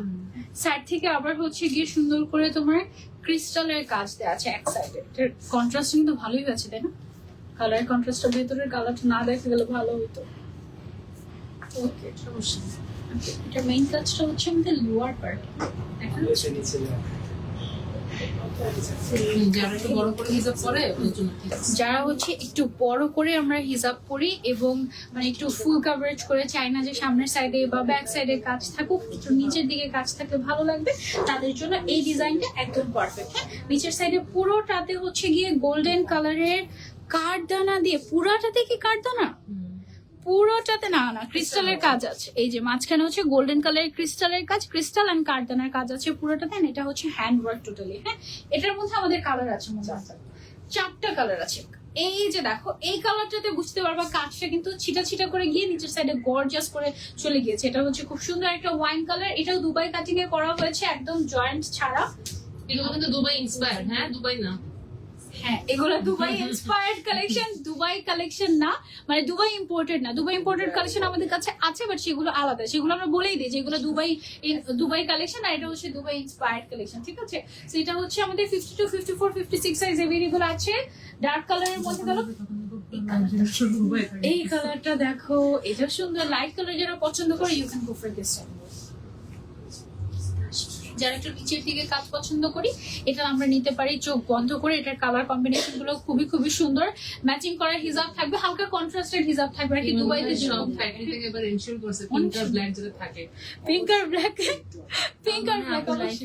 সাইড থেকে আবার হচ্ছে গিয়ে সুন্দর করে তোমার ক্রিস্টালের কাজ দেওয়া আছে এক সাইডে। এটার কন্ট্রাস্ট কিন্তু ভালোই আছে, তাই না? কালার কন্ট্রাস্টটা, ভেতরের কালারটা না দেখা গেলে ভালো হইতো। ওকে, সমস্যা নেই। এটার মেইন কাজটা হচ্ছে আমাদের লোয়ার পার্ট, দেখা যাচ্ছে যারা একটু বড় করে হিসাব করে ওদের জন্য ঠিক আছে। যারা হচ্ছে একটু বড় করে আমরা হিজাব পরি এবং মানে একটু ফুল কভারেজ করে চাই না যে সামনের সাইডে বা ব্যাক সাইডে কাজ থাকুক, একটু নিচের দিকে কাজ থাকলে ভালো লাগবে, তাদের জন্য এই ডিজাইনটা একদম পারফেক্ট। হ্যাঁ, নিচের সাইডে পুরোটাতে হচ্ছে গিয়ে গোল্ডেন কালারের কাঠদানা দিয়ে, পুরাটাতে কি কাঠদানা? পুরোটাতে না না ক্রিস্টালের কাজ আছে। এই যে মাঝখানে হচ্ছে গোল্ডেন কালারের ক্রিস্টালের কাজ, ক্রিস্টাল এন্ড কাঠদানার কাজ আছে পুরোটাতে। এটা হচ্ছে হ্যান্ড ওয়ার্ক টোটালি। হ্যাঁ, এটার মধ্যে আমাদের কালার আছে মনে হয় 4টা কালার আছে। এই যে দেখো, এই কালারটাতে বুঝতে পারবা কাজটা কিন্তু ছিটা ছিটা করে গিয়ে নিচের সাইডে গর্জিয়াস করে চলে গিয়েছে। এটা হচ্ছে খুব সুন্দর একটা ওয়াইন কালার, এটাও দুবাই কাটিং এ করা হয়েছে একদম জয়েন্ট ছাড়া। এগুলো কিন্তু দুবাই ইন্সপায়ার্ড, হ্যাঁ দুবাই না, হ্যাঁ এগুলো Dubai inspired collection, Dubai collection না, মানে দুবাই ইম্পোর্টেড না। দুবাই ইম্পোর্টেড কালেকশন আমাদের কাছে আছে, বাট সেগুলো আলাদা, সেগুলো আমরা বলেই দিই যেগুলো দুবাই কালেকশন, আর এটা হচ্ছে দুবাই ইন্সপায়ার্ড কালেকশন। ঠিক আছে, সেটা হচ্ছে আমাদের 52, 54, 56 সাইজ এভেলেবল আছে। ডার্ক কালারের মধ্যে গেল এই কালারটা দেখো, এটা সুন্দর লাইট কালার, যারা পছন্দ করে you can go for this. যারা একটু নিচের দিকে কাজ পছন্দ করি, এটা আমরা নিতে পারি চোখ বন্ধ করে। এটার কালার কম্বিনেশন গুলো খুবই খুবই সুন্দর, ম্যাচিং করা হিজাব থাকবে, হালকা কন্ট্রাস্টেড হিজাব থাকবে আর কি দুবাইতে সব ফ্যাক্টরি থেকে এবার এনশিওর করছে পিঙ্ক আর ব্ল্যাক যেটা থাকে, পিঙ্ক আর ব্ল্যাক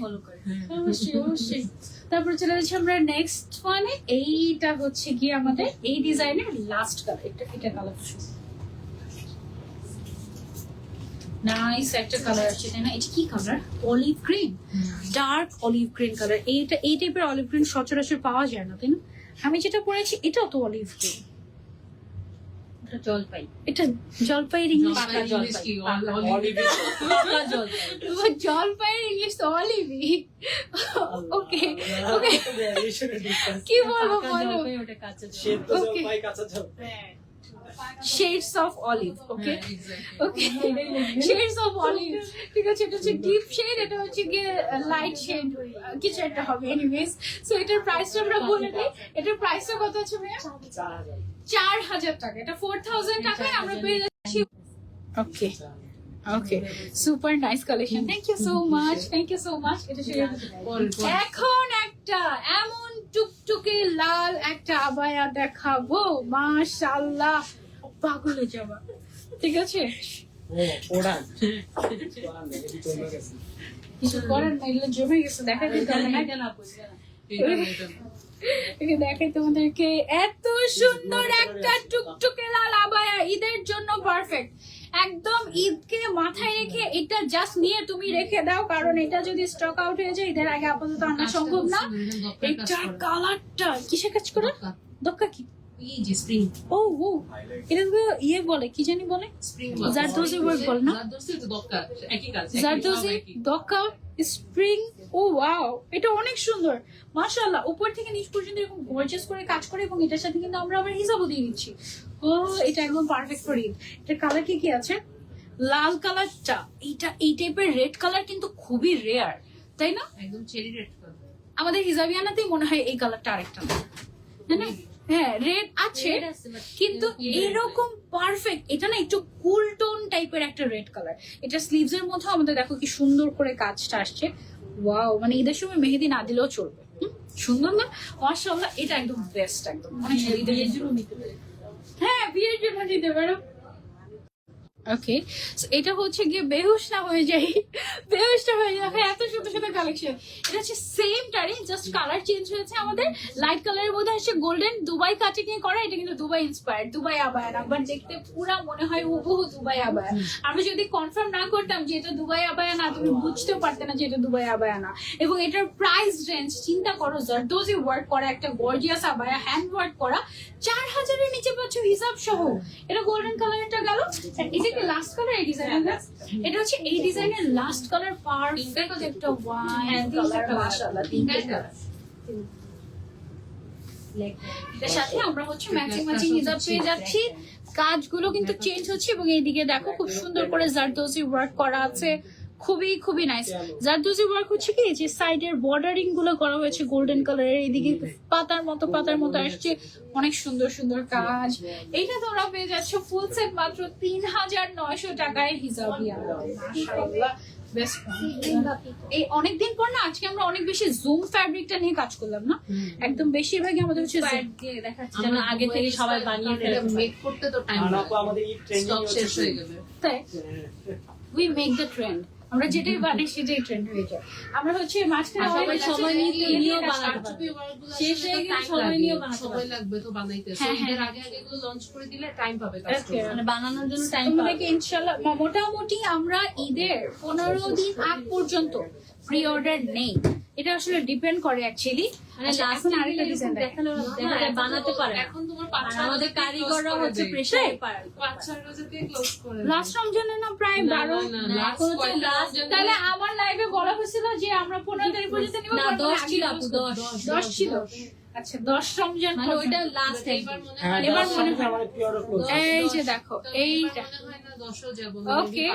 ফলো করে অবশ্যই অবশ্যই। তারপর চলে যাচ্ছি আমরা নেক্সট ওয়ানে। এইটা হচ্ছে কি আমাদের এই ডিজাইনের লাস্ট কালার, এটা কালার নাইস একটা কালার আছে, তাই না? এটা কি colour? Olive green, dark olive green colour. এইটা এই টাইপের অলিভ গ্রিন সচরাচর পাওয়া যায় না, তাই না? আমি যেটা পরেছি এটাও তো অলিভ গ্রিন, জলপাই, এটা জলপাইয়ের ইংলিশ, জলপাইয়ের ইংলিশ তো অলিভই। ওকে ওকে, কি বলবো বলো, ওটা কাঁচা shades of olive. Okay okay, shades of olive, ঠিক আছে। এটা হচ্ছে ডিপ শেড, এটা হচ্ছে গিয়ে লাইট শেড, কিছু একটা হবে। এনিওয়েজ, সো এটার প্রাইসটা আমরা বলে দিই। এটার প্রাইসটা কত আছে ভাইয়া? 4,000 টাকা। এটা 4,000 টাকায় আমরা পেয়ে যাচ্ছি। Okay okay, super nice collection, thank you so much, thank you so much. এটা এখন একটা এমন টুকটুকে লাল একটা আবায়া দেখাবো, মাশাআল্লাহ, পাগলে যাবা। ঠিক আছে, কিছু করার না, এগুলো জমে গেছে, দেখা দিতে হবে না। দেখাই তোমাদেরকে, এত সুন্দর একটা টুকটুকে লাল আবায়া, ঈদের জন্য পারফেক্ট একদম। ঈদকে মাথায় রেখে এটা জাস্ট নিয়ে তুমি রেখে দাও, কারণ এটা যদি স্টক আউট হয়ে যায় ঈদের আগে আপাতত আনা সম্ভব না। এটার কালারটা কিসে কাজ করে? দক্কা কি? এই যে স্প্রিং, ও ও, এটা ইয়ে বলে, কি জানি বলে, স্প্রিং জারদোজি ওয়ার্ক বলে না? জারদোজি তো দক্কা, একই কাজ, জারদোজি দক্কা স্প্রিং। ও ওয়াও, এটা অনেক সুন্দর মাশাআল্লাহ, উপর থেকে নিচ পর্যন্ত এরকম গর্জিয়াস করে কাজ করে, এবং এটার সাথে কিন্তু আমরা আবার হিসাবও দিয়ে দিচ্ছি। ও, এটা একদম পারফেক্ট ফর ঈদ। এটার কালার কি কি আছে? লাল কালারটা, এইটা এই টাইপের রেড কালার কিন্তু খুবই রেয়ার, তাই না? একদম চেরি রেড কালার। আমাদের হিজাবিয়ানাতেই মনে হয় এই কালারটা আরেকটা না, তাই না? হ্যাঁ রেড আছে কিন্তু এরকম পারফেক্ট, এটা না একটু কুল টোন টাইপের একটা রেড কালার। এটা স্লিভস এর মধ্যে আমাদের দেখো কি সুন্দর করে কাজটা আসছে। ওয়াও, মানে ঈদের সময় মেহেদি না দিলেও চলবে। সুন্দর না? মাশাআল্লাহ, এটা একদম বেস্ট, একদম অনেক সুন্দর। ঈদের জন্য নিতে পারো। হ্যাঁ, বিয়ের জন্য নিতে পারো। ওকে, এটা হচ্ছে গিয়ে বেহুশ না হয়ে যায়, বেহুশ না হয়ে যায়। এত সুন্দর সুন্দর কালেকশন। এটা হচ্ছে সেম টারি, জাস্ট কালার চেঞ্জ হয়েছে। আমাদের লাইট কালারের মধ্যে আসছে গোল্ডেন, দুবাই কাটিং এ করা। এটা কিন্তু দুবাই ইন্সপায়ার্ড, দুবাই আবায়া না, বাট দেখতে পুরা মনে হয় হুবহু দুবাই আবায়া। আমরা যদি কনফার্ম না করতাম যে এটা দুবাই আবায়া না, তুমি বুঝতেও পারতে না যে এটা দুবাই আবায়া না। এবং এটার প্রাইস রেঞ্জ চিন্তা করো, জারদোজি ওয়ার্ক করা একটা গর্জিয়াস আবায়া, হ্যান্ড ওয়ার্ক করা, 4000-এর নিচে পাচ্ছ হিসাব সহ। এটা গোল্ডেন কালারটা গেল। এই যে লাস্ট কালার এই ডিজাইনের, এটা হচ্ছে এই ডিজাইনের লাস্ট কালার, পারফেক্ট একটা ওয়াইন কালার। মাশাআল্লাহ, তিনটা কালার। এর সাথে আমরা হচ্ছে ম্যাচিং ম্যাচিং হিজাব পেয়ে যাচ্ছি। কাজগুলো কিন্তু চেঞ্জ হচ্ছে এবং এইদিকে দেখো খুব সুন্দর করে জারদোজি ওয়ার্ক করা আছে, খুবই খুবই নাইস। জারদোজি ওয়ার্ক হচ্ছে কি, যে সাইডের বর্ডারিং গুলো করা হয়েছে গোল্ডেন কালারের, এইদিকে পাতার মতো আসছে, অনেক সুন্দর সুন্দর কাজ। এইটা তোমরা পেয়ে যাচ্ছ ফুল সেট মাত্র 3900 টাকায় হিজাবিয়া। মাশাআল্লাহ, বেস্ট। এই অনেকদিন পর না আজকে আমরা অনেক বেশি জুম ফ্যাব্রিকটা নিয়ে কাজ করলাম না, একদম বেশিরভাগই আমাদের হচ্ছে দেখাচ্ছে যেন আগে থেকে সবাই বানিয়ে ফেলে। মেক করতে তো টাইম লাগে, আমাদের এই ট্রেন্ড শেষ হয়ে গেলে। তাই উই মেক দ্য ট্রেন্ড, আমরা যেটাই বানাই সেটাই ট্রেন্ড হয়ে যায়। আমরা হচ্ছে মাঝখানে অনেক সময় নিয়ে বানাতে পারি, শেষ হয়ে গেলে সময় নিয়ে সময় লাগবে তো বানাইতে। এর আগে আগে এগুলো লঞ্চ করে দিলে টাইম পাবে কাস্টমার, মানে বানানোর জন্য টাইম পাবে। ইনশাআল্লাহ মোটামুটি আমরা ঈদের 15 দিন আগ পর্যন্ত প্রি অর্ডার নেই। এটা আসলে ডিপেন্ড করে অ্যাকচুয়ালি, মানে এখন আরেকটা ডিজাইন দেখালে বানাতে পারে। এখন তোমার আমাদের কারিগররা হচ্ছে প্রেসারে পারে। 5-6 রোজে দিয়ে ক্লোজ করে লাস্ট রমজানে না প্রায় 12, তাহলে আমার লাইভে বলা হয়েছিল যে আমরা 15 তারিখ পর্যন্ত নিব। না 10 ছিল আপু, 10 ছিল। আচ্ছা 10 রমজান মানে ওইটা লাস্ট। এবার মনে হয় এই যে দেখো এইটা ওকে।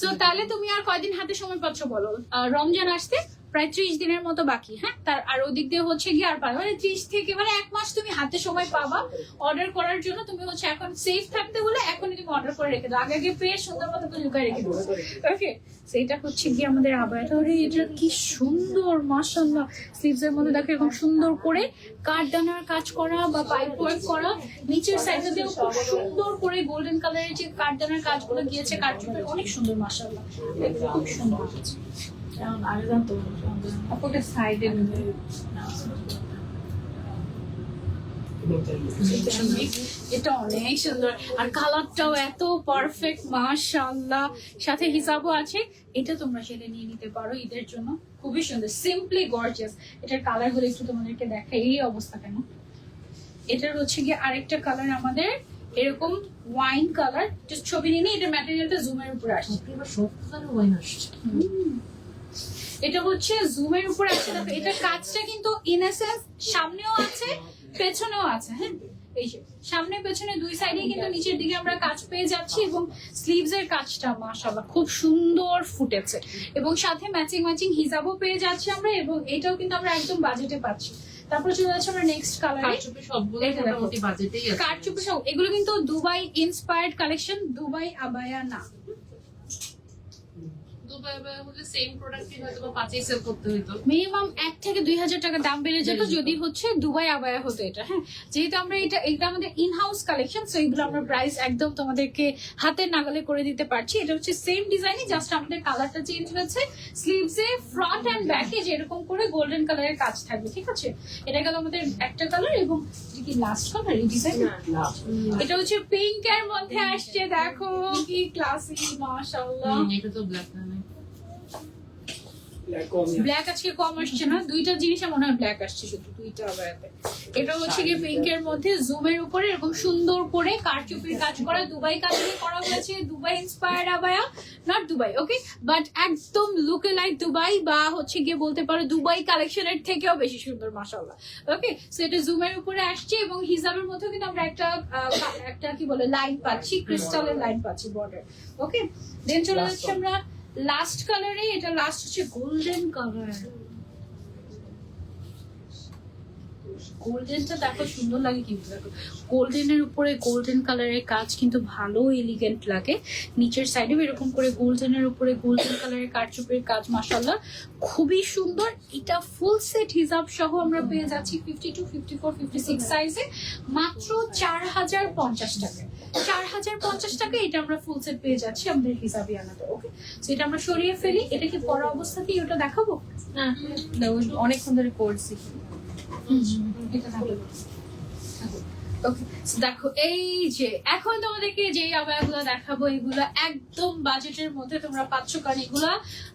সো তাহলে তুমি আর কয়দিন হাতে সময় পাচ্ছ বলো? রমজান আসতে প্রায় 30 দিনের মতো বাকি। হ্যাঁ, তার আর ওদিক দিয়ে হচ্ছে গিয়ে আর পারবে, মানে 30 থেকে মানে 1 মাস তুমি হাতে সময় পাবা অর্ডার করার জন্য। তুমি হচ্ছে এখন সেফ থাকতে বলে এখনই তুমি অর্ডার করে রেখে দাও, আগে আগে পেয়ে সুন্দর মতো করে লুকায় রেখে দাও। ওকে, সেটা হচ্ছে গিয়ে আমাদের আবায়াটা। এটা কি সুন্দর মাশাআল্লাহ, স্লিভস এর মধ্যে দেখো এরকম সুন্দর করে কাঠদানার কাজ করা বা পাইপ ওয়ার্ক করা, নিচের সাইডে দিয়েও খুব সুন্দর করে গোল্ডেন কালারের যে কাঠদানার কাজগুলো গিয়েছে, কাঠচুপের অনেক সুন্দর মাশাআল্লাহ, খুব সুন্দর হয়েছে। সাইডে এটা অনেক সুন্দর, আর কালারটাও এত পারফেক্ট মাশাআল্লাহ, সাথে হিসাবও আছে। এটা তোমরা সেটা নিয়ে নিতে পারো ঈদের জন্য, খুবই সুন্দর, সিম্পলি গর্জিয়াস। এটার কালার গুলো একটু তোমাদেরকে দেখাই, এই অবস্থা কেন। এটার হচ্ছে গিয়ে আরেকটা কালার আমাদের এরকম ওয়াইন কালার, জাস্ট ছবি নিয়ে এটা ম্যাটেরিয়ালটা জুমের উপরে আসছে। এটা হচ্ছে জুমের উপর আছে। এটা কাজটা কিন্তু ইন এসেন্স সামনেও আছে পেছনেও আছে। হ্যাঁ, এই যে সামনে পেছনে দুই সাইডে কিন্তু নিচের দিকে আমরা কাজ পেয়ে যাচ্ছি, এবং স্লিভস এর কাজটা মাশাআল্লাহ খুব সুন্দর ফুটেছে, এবং সাথে ম্যাচিং ম্যাচিং হিজাবও পেয়ে যাচ্ছি আমরা, এবং এটাও কিন্তু আমরা একদম বাজেটে পাচ্ছি। তারপর চলে যাচ্ছে আমরা নেক্সট কালারে। কারচুপি সব এগুলো কিন্তু Dubai inspired collection, Dubai abaya না। মিনিমাম 1 থেকে 2000 টাকা দাম বেড়ে যেত যদি হচ্ছে দুবাই আবায়া হতো এটা। হ্যাঁ, যেহেতু আমরা এটা আমাদের ইন হাউস কালেকশন, সো এগুলো আমরা প্রাইস একদম তোমাদেরকে হাতের নাগালে করে দিতে পারছি। এটা হচ্ছে সেম ডিজাইনই, জাস্ট আমাদের কালারটা চেঞ্জ হয়েছে। স্লিভস এ ফ্রন্ট এন্ড ব্যাকে যেরকম করে গোল্ডেন কালারের কাজ থাকবে, ঠিক আছে। এটা গেল আমাদের একটা কালার, এবং কি লাস্ট কালার এই ডিজাইন, এটা হচ্ছে পিঙ্ক এর মধ্যে আসছে। দেখো কি ক্লাসি মাশাআল্লাহ। এটা তো ব্ল্যাক না, ব্ল্যাক আজকে কম আসছে না, দুইটা জিনিসে মনে হয় ব্ল্যাক আসছে, শুধু দুইটা আবায়াতে। এটা হচ্ছে গিয়ে পিঙ্ক এর মধ্যে জুমের উপরে এরকম সুন্দর করে কারচুপির কাজ করা, দুবাই কাজ দিয়ে করা হয়েছে। Dubai inspired abaya, not Dubai, okay, but একদম লুকে লাইক দুবাই, বা হচ্ছে গিয়ে বলতে পারো দুবাই কালেকশনের থেকেও বেশি সুন্দর মাশাআল্লাহ। ওকে, সো এটা জুমের উপরে আসছে, এবং হিজাবের মধ্যেও কিন্তু আমরা একটা কি বলে লাইন পাচ্ছি, ক্রিস্টালের লাইন পাচ্ছি বর্ডার। ওকে, দেন চলে যাচ্ছি আমরা লাস্ট কালারে, এটা লাস্ট হচ্ছে গোল্ডেন কালার। গোল্ডেনটা দেখো সুন্দর লাগে কিন্তু, দেখো গোল্ডেনের উপরে গোল্ডেন কালারের কাজ কিন্তু ভালো এলিগেন্ট লাগে। নিচের সাইডে এরকম করে গোল্ডেনের উপরে গোল্ডেন কালারের কারচুপির কাজ, মাশাআল্লাহ খুবই সুন্দর। এটা ফুল সেট হিজাব সহ আমরা পেয়ে যাচ্ছি 52, 54, 56 সাইজে মাত্র 4050 টাকা। 4050 টাকা এটা আমরা ফুল সেট পেয়ে যাচ্ছি আমাদের হিজাবিয়ানাতে। ওকে, তো এটা আমরা সরিয়ে ফেলি। এটা কি পরা অবস্থাতেই ওটা দেখাবো? না, অনেকক্ষণ ধরে করছি। এটা থাকবে। Okay, so দেখো এই যে এখন তোমাদেরকে যে আবায়াগুলো দেখাবো এগুলো একদম বাজেটের মধ্যে তোমরা পাচ্ছ, কারণ এগুলা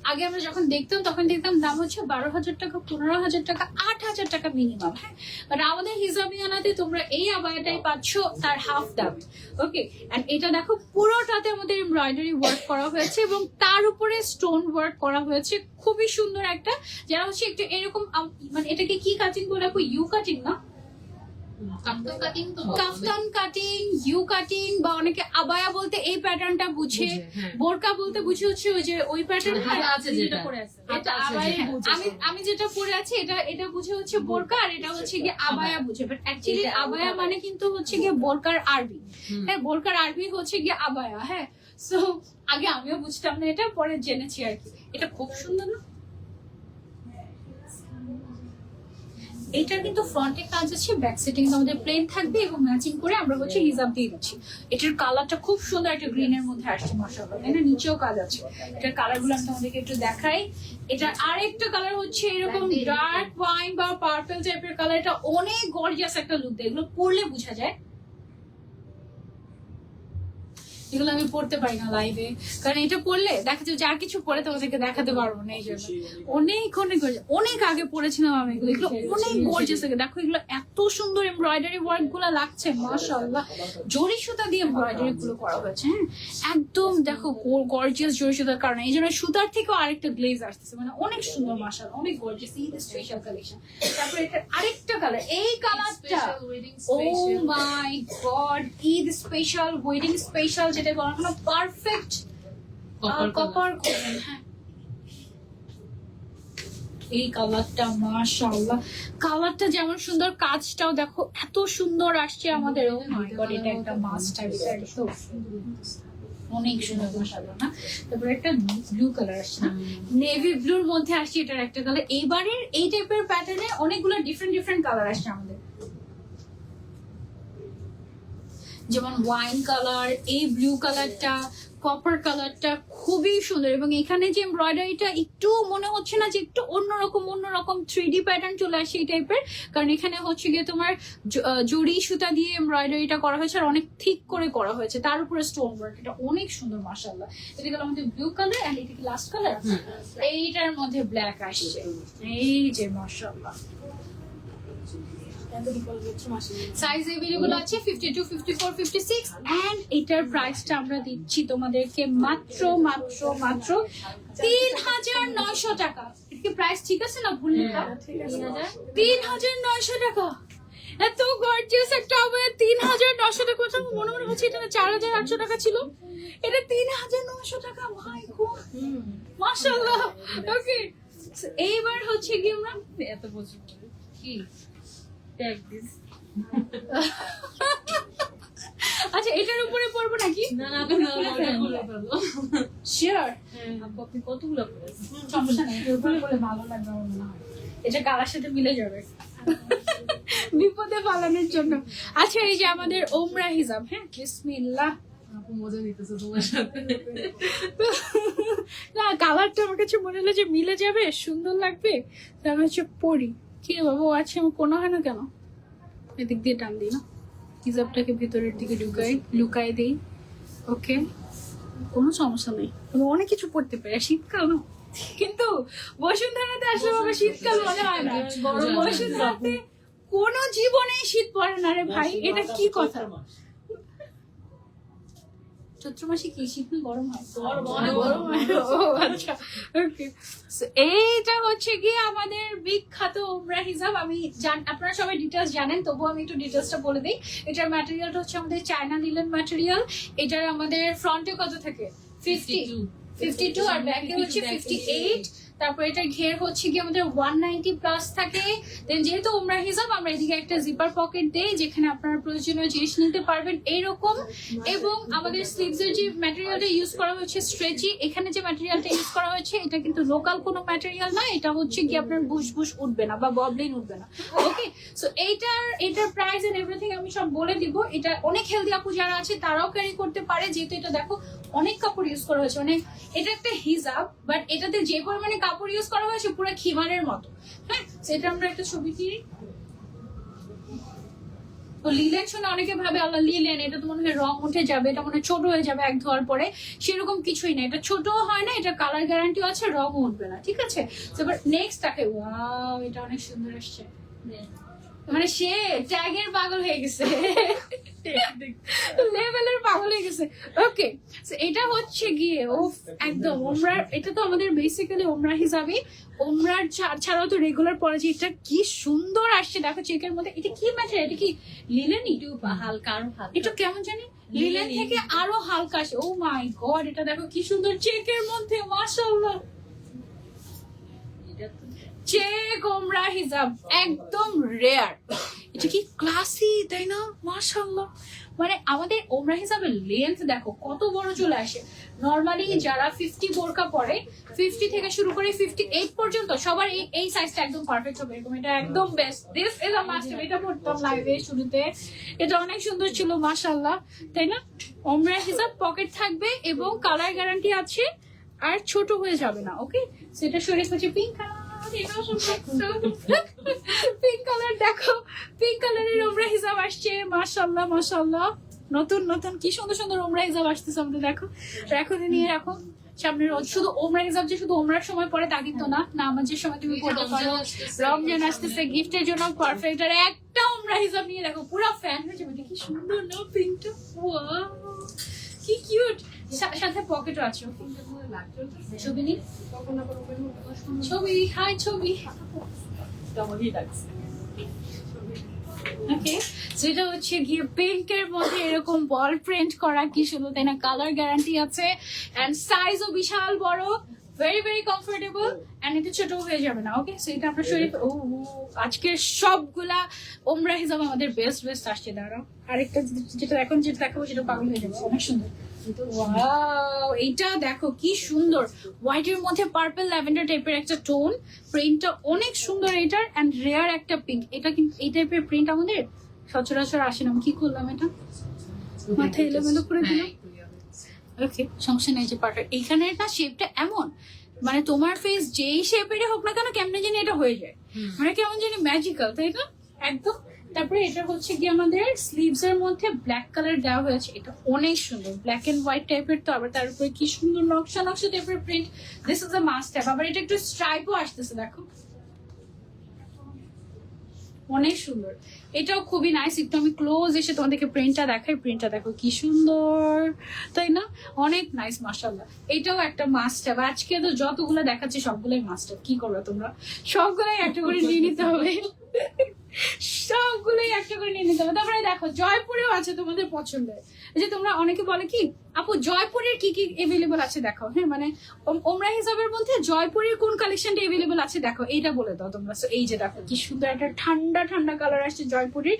আগে আমরা যখন দেখতাম তখন দেখতাম দাম হচ্ছে 12,000 টাকা, 15,000 টাকা, 8,000 টাকা মিনিমাম। হ্যাঁ, বাট আমাদের হিজাবিয়ানাতে তোমরা এই আবায়াটাই পাচ্ছ তার হাফ দামে। ওকে, এন্ড এটা দেখো পুরোটাতে আমাদের এমব্রয়ডারি ওয়ার্ক করা হয়েছে এবং তার উপরে স্টোন ওয়ার্ক করা হয়েছে। খুবই সুন্দর একটা, যারা হচ্ছে একটু এরকম মানে এটাকে কি কাটিং বলে, ইউ কাটিং না, কাফতান কাটিং, ইউ কাটিং, বা অনেকে আবায়া বলতে এই প্যাটার্নটা বুঝে, বোরকা বলতে বুঝে হচ্ছে ওই যে ওই প্যাটার্ন আছে যেটা পরে আছে, এটা আবায়া। আমি যেটা পরে আছি এটা বুঝে হচ্ছে বোরকা, আর এটা হচ্ছে গিয়ে আবায়া বুঝে। বাট অ্যাকচুয়ালি আবায়া মানে কিন্তু হচ্ছে গিয়ে বোরকার আরবি। হ্যাঁ, বোরকার আরবি হচ্ছে গিয়ে আবায়া। হ্যাঁ, সো আগে আমিও বুঝতাম না, এটা পরে জেনেছি আর কি। এটা খুব সুন্দর না? এটার কিন্তু ফ্রন্টে কাজ আছে, ব্যাক সেটিং আমাদের প্লেন থাকবে এবং ম্যাচিং করে আমরা হচ্ছে হিজাব দিয়ে দিচ্ছি। এটার কালারটা খুব সুন্দর, একটা গ্রিনের মধ্যে আসছে মাশাআল্লাহ। এটা নিচেও কাজ আছে। এটার কালারগুলো আমি তোমাদেরকে একটু দেখাই। এটা আরেকটা কালার হচ্ছে এরকম ডার্ক ওয়াইন বা পার্পল টাইপের কালার। এটা অনেক গর্জিয়াস একটা লুক দেয়, এগুলো পরলে বোঝা যায়। এগুলো আমি পড়তে পারি না লাইভে, কারণ এটা পড়লে দেখা যায় যে আর কিছু পরে তোমাদেরকে দেখাতে পারবো না। এই জন্য অনেক আগে পড়েছিলাম আমি এগুলো। এগুলো অনেক গর্জিয়াস লাগে। দেখো এগুলো এত সুন্দর এমব্রয়ডারি ওয়ার্ক গুলো লাগছে মাশাআল্লাহ। জরি সুতা দিয়ে এমব্রয়ডারি গুলো করা হয়েছে। হ্যাঁ, একদম দেখো গর্জিয়াস জরি সুতার কারণে এই জন্য সুতার থেকেও আরেকটা গ্লেজ আসতেছে, মানে অনেক সুন্দর মাশাআল্লাহ, অনেক গর্জিয়াস। Eid special collection. তারপরে এটা আরেকটা কালার, এই কালারটা oh my god, Eid special, wedding special যেটা বলা হয়, পারফেক্ট কপার। হ্যাঁ, এই কালারটা মাশাআল্লাহ, কালারটা যেমন সুন্দর, কাজটাও দেখো এত সুন্দর আসছে আমাদের। ও মাই গড, এটা একটা মাস্ট টাইপ, অনেক সুন্দর মাশাআল্লাহ না? তারপরে একটা ব্লু কালার আসছে, নেভি ব্লুর মধ্যে আসছে এটার একটা কালার। এইবারের এই টাইপের প্যাটার্নে অনেকগুলো ডিফারেন্ট কালার আসছে আমাদের, যেমন ওয়াইন কালার, এই ব্লু কালারটা, কপার কালারটা খুবই সুন্দর। এবং এখানে যে এমব্রয়ডারিটা একটু মনে হচ্ছে না যে একটু অন্যরকম 3D প্যাটার্ন চলে আসে এই টাইপের, কারণ এখানে হচ্ছে গিয়ে তোমার জরি সুতা দিয়ে এমব্রয়ডারিটা করা হয়েছে আর অনেক ঠিক করে করা হয়েছে, তার উপরে স্টোন ওয়ার্ক। এটা অনেক সুন্দর মাশাআল্লাহ। এটা গেল আমাদের ব্লু কালার, এন্ড এটা কি লাস্ট কালার, এইটার মধ্যে ব্ল্যাক আসছে। এই যে মাশাআল্লাহ, সাইজ अवेलेबल আছে 52, 54, 56 এন্ড এটার প্রাইসটা আমরা দিচ্ছি তোমাদেরকে মাত্র ৩৯০০ টাকা। এটা কি প্রাইস ঠিক আছে না ভুল লেখা? ৩৯০০ টাকা। এত গর্জিয়াস একটা হবে ৩৯০০ টাকা। মনে হচ্ছে এটা ৪৮০০ টাকা ছিল, এটা ৩৯০০ টাকা। ভাই গো মাশাআল্লাহ। ওকে, এইবার হচ্ছে কি আমরা এত বছর কি আচ্ছা এটার উপরে পড়বো নাকি? না শিওর, আপনি কতগুলো করেছেন? সমস্যা নেই, এটার উপরে পড়লে ভালো লাগবে আমার মনে হয়, এটা কালার সাথে মিলে যাবে বিপদে পালানোর জন্য। আচ্ছা এই যে আমাদের ওমরা হিজাব, হ্যাঁ বিসমিল্লাহ। আপু মজা নিতেছে তোমার সাথে। না, কালারটা আমার কাছে মনে হলো যে মিলে যাবে, সুন্দর লাগবে, তার হচ্ছে পরি। কি রে বাবা, ও আছে আমার কোনো হয় না কেন? এদিক দিয়ে টান দিই না, হিজাবটাকে ভিতরের দিকে লুকাই দিই। ওকে, কোনো সমস্যা নেই, আমি অনেক কিছু পড়তে পারি। শীতকাল না, কিন্তু বসুন্ধরাতে আসলে বাবা শীতকাল মনে হয় না। বসুন্ধরাতে কোনো জীবনে শীত পড়ে না রে ভাই, এটা কি কথা? চৈত্র মাসে কি শীত না গরম হয়? গরম হয়। ও আচ্ছা, ওকে। এইটা হচ্ছে কি আমাদের বিখ্যাত ওমরা হিজাব। আমি আপনারা সবাই ডিটেলস জানেন, তবুও আমি একটু ডিটেলসটা বলে দিই। এটার ম্যাটেরিয়ালটা হচ্ছে আমাদের চায়না লিলেন ম্যাটেরিয়াল। এটার আমাদের ফ্রন্টে কত থাকে? 50, 52 আর ব্যাকে হচ্ছে 58। তারপর এটার ঘের হচ্ছে কি আমাদের 190 প্লাস থাকে। দেন যেহেতু ওমরা হিজাব আমরা এদিকে একটা জিপার পকেট দেই যেখানে আপনারা প্রয়োজনীয় জিনিস নিতে পারবেন এইরকম। এবং আমাদের স্লিভস এর যে ম্যাটেরিয়ালটা ইউজ করা হয়েছে স্ট্রেচি, এখানে যে ম্যাটেরিয়ালটা ইউজ করা হয়েছে এটা কিন্তু লোকাল কোনো ম্যাটেরিয়াল না, এটা হচ্ছে কি আপনার বুশ উঠবে না বা ববলিন উঠবে না। ওকে, সো এটার প্রাইস এন্ড এভরিথিং আমি সব বলে দিব। এটা অনেক হেলদি আপু যারা আছে তারাও ক্যারি করতে পারে, যেহেতু এটা দেখো অনেক কাপড় ইউজ করা হয়েছে। মানে এটা একটা হিজাব, বাট এটাতে যে পরিমাণে কাপড় ইউজ করা হয়েছে পুরো খিমারের মতো। হ্যাঁ, সেটা আমরা একটা ছবি কি লিলেন শুনে অনেকে ভাবে আল্লাহ লিলেন এটা তো মনে হয় রং উঠে যাবে, এটা মনে হয় ছোট হয়ে যাবে এক ধোয়ার পরে। সেরকম কিছুই না, এটা ছোটও হয় না, এটা কালার গ্যারান্টিও আছে, রং উঠবে না। ঠিক আছে, এবার নেক্সট থাকে, ওয়াও এটা অনেক সুন্দর আসছে। মানে সে ট্যাগের পাগল হয়ে গেছে, লেভেলের পাগল হয়ে গেছে। ওকে, এটা হচ্ছে গিয়ে ও একদম ওমরার, এটা তো আমাদের বেসিক্যালি ওমরা হিসাবে ওমরার ছাড়াও তো রেগুলার পরে যে এটা কি সুন্দর আসছে দেখো চেকের মধ্যে। এটা কি ম্যাটেরিয়াল, এটা কি লিলেনই? হালকা আরো হালকা, এটা কেমন জানি লিলেন থেকে আরো হালকা আসে। ও মাই গড, এটা দেখো কি সুন্দর চেকের মধ্যে, মাশাআল্লাহ। চেক ওমরা হিজাব একদম রেয়ার, এটা কি ক্লাসি তাই না? মাশাআল্লাহ। মানে আমাদের ওমরা হিসাবের লেন্থ দেখো কত বড় চলে আসে। নরমালি যারা 50 বোরকা পরে 50 থেকে শুরু করে 58 পর্যন্ত সবার এই সাইজটা একদম পারফেক্ট হবে এরকম। এটা একদম best, this is a must. এটা পড়তাম লাইভে শুরুতে, এটা অনেক সুন্দর ছিল মাশাআল্লাহ, তাই না? ওমরা হিসাব পকেট থাকবে এবং কালার গ্যারান্টি আছে, আর ছোট হয়ে যাবে না। ওকে, সেটা শরীর হচ্ছে পিঙ্ক কালার, পিঙ্ক কালার দেখো, পিঙ্ক কালারের ওমরা হিজাব আসছে। মাশাআল্লাহ মাশাআল্লাহ, নতুন নতুন কি সুন্দর সুন্দর ওমরা হিজাব আসতেছে আমাদের। দেখো রাখো, নিয়ে রাখো সামনে। শুধু ওমরা হিজাব যে শুধু ওমরার সময় পরে তা কিন্তু না, নামাজের সময় তুমি পড়তে পারো, রমজান আসতেছে গিফটের জন্য পারফেক্ট। আর একটা ওমরা হিজাব নিয়ে দেখো পুরো ফ্যান হয়ে যাবে। কি সুন্দর না পিঙ্কটা, ওয়াও কি কিউট, সাথে পকেটও আছে। ছবি নি, ছবি, হাই ছবি। ওকে, যেটা হচ্ছে গিয়ে পিঙ্কের মধ্যে এরকম বল প্রিন্ট করা, কি সুন্দর তাই না? কালার গ্যারান্টি আছে এন্ড সাইজও বিশাল বড়, ভেরি ভেরি কমফোর্টেবল এন্ড এটা ছোট হয়ে যাবে না। ওকে, সো এটা আপনার শরীর। ও আজকের সবগুলা ওমরা হিসাব আমাদের বেস্ট বেস্ট আসছে। দাঁড়াও আরেকটা যেটা এখন যেটা দেখাবো সেটা পাগল হয়ে যাবে, অনেক সুন্দর। ওয়াও, এইটা দেখো কি সুন্দর, হোয়াইটের মধ্যে পার্পল ল্যাভেন্ডার টাইপের একটা টোন, প্রিন্টটা অনেক সুন্দর এটার এন্ড রেয়ার একটা পিঙ্ক। এটা কিন্তু এই টাইপের প্রিন্ট আমাদের সচরাচর আসে না। আমি কি করলাম, এটা মাথায় এলোমেলো করে দিলাম। ওকে, সমস্যা নেই, যে পারফেক্ট। এইখানে না শেপটা এমন, মানে তোমার ফেস যেই শেপেরই হোক না কেন কেমনে জানি এটা হয়ে যায়, মানে কেমন জানি ম্যাজিক্যাল, তাই না? একদম। তারপরে এটা হচ্ছে কি আমাদের স্লিভস এর মধ্যে ব্ল্যাক কালার দেওয়া হয়েছে, এটা অনেক সুন্দর, ব্ল্যাক এন্ড হোয়াইট টাইপের। তো আবার তার উপরে কি সুন্দর নকশা নকশা টাইপের print, this is a must have. আবার এটা একটু স্ট্রাইপও আসতেছে দেখো, অনেক সুন্দর। এটাও খুবই নাইস। একটু আমি ক্লোজ এসে তোমাদেরকে প্রিন্টটা দেখাই, প্রিন্টটা দেখো কি সুন্দর, তাই না? অনেক নাইস মাশাআল্লাহ। এটাও একটা মাস্ট হ্যাভ। আজকে তো যতগুলো দেখাচ্ছি সবগুলোই মাস্ট হ্যাভ। কি করবে তোমরা, সবগুলোই একটা করে নিয়ে নিতে হবে, সবগুলোই একটা করে নিয়ে নিতে হবে। তারপরে দেখো জয়পুরেও আছে তোমাদের পছন্দের। যে তোমরা অনেকে বলে কি আপু জয়পুরের কি কি এভেলেবল আছে দেখো। হ্যাঁ, মানে ওমরা হিসাবের মধ্যে জয়পুরের কোন কালেকশনটা এভেলেবল আছে দেখো, এইটা বলে দাও তোমরা। এই যে দেখো কি সুন্দর একটা ঠান্ডা ঠান্ডা কালার আসছে জয়পুরের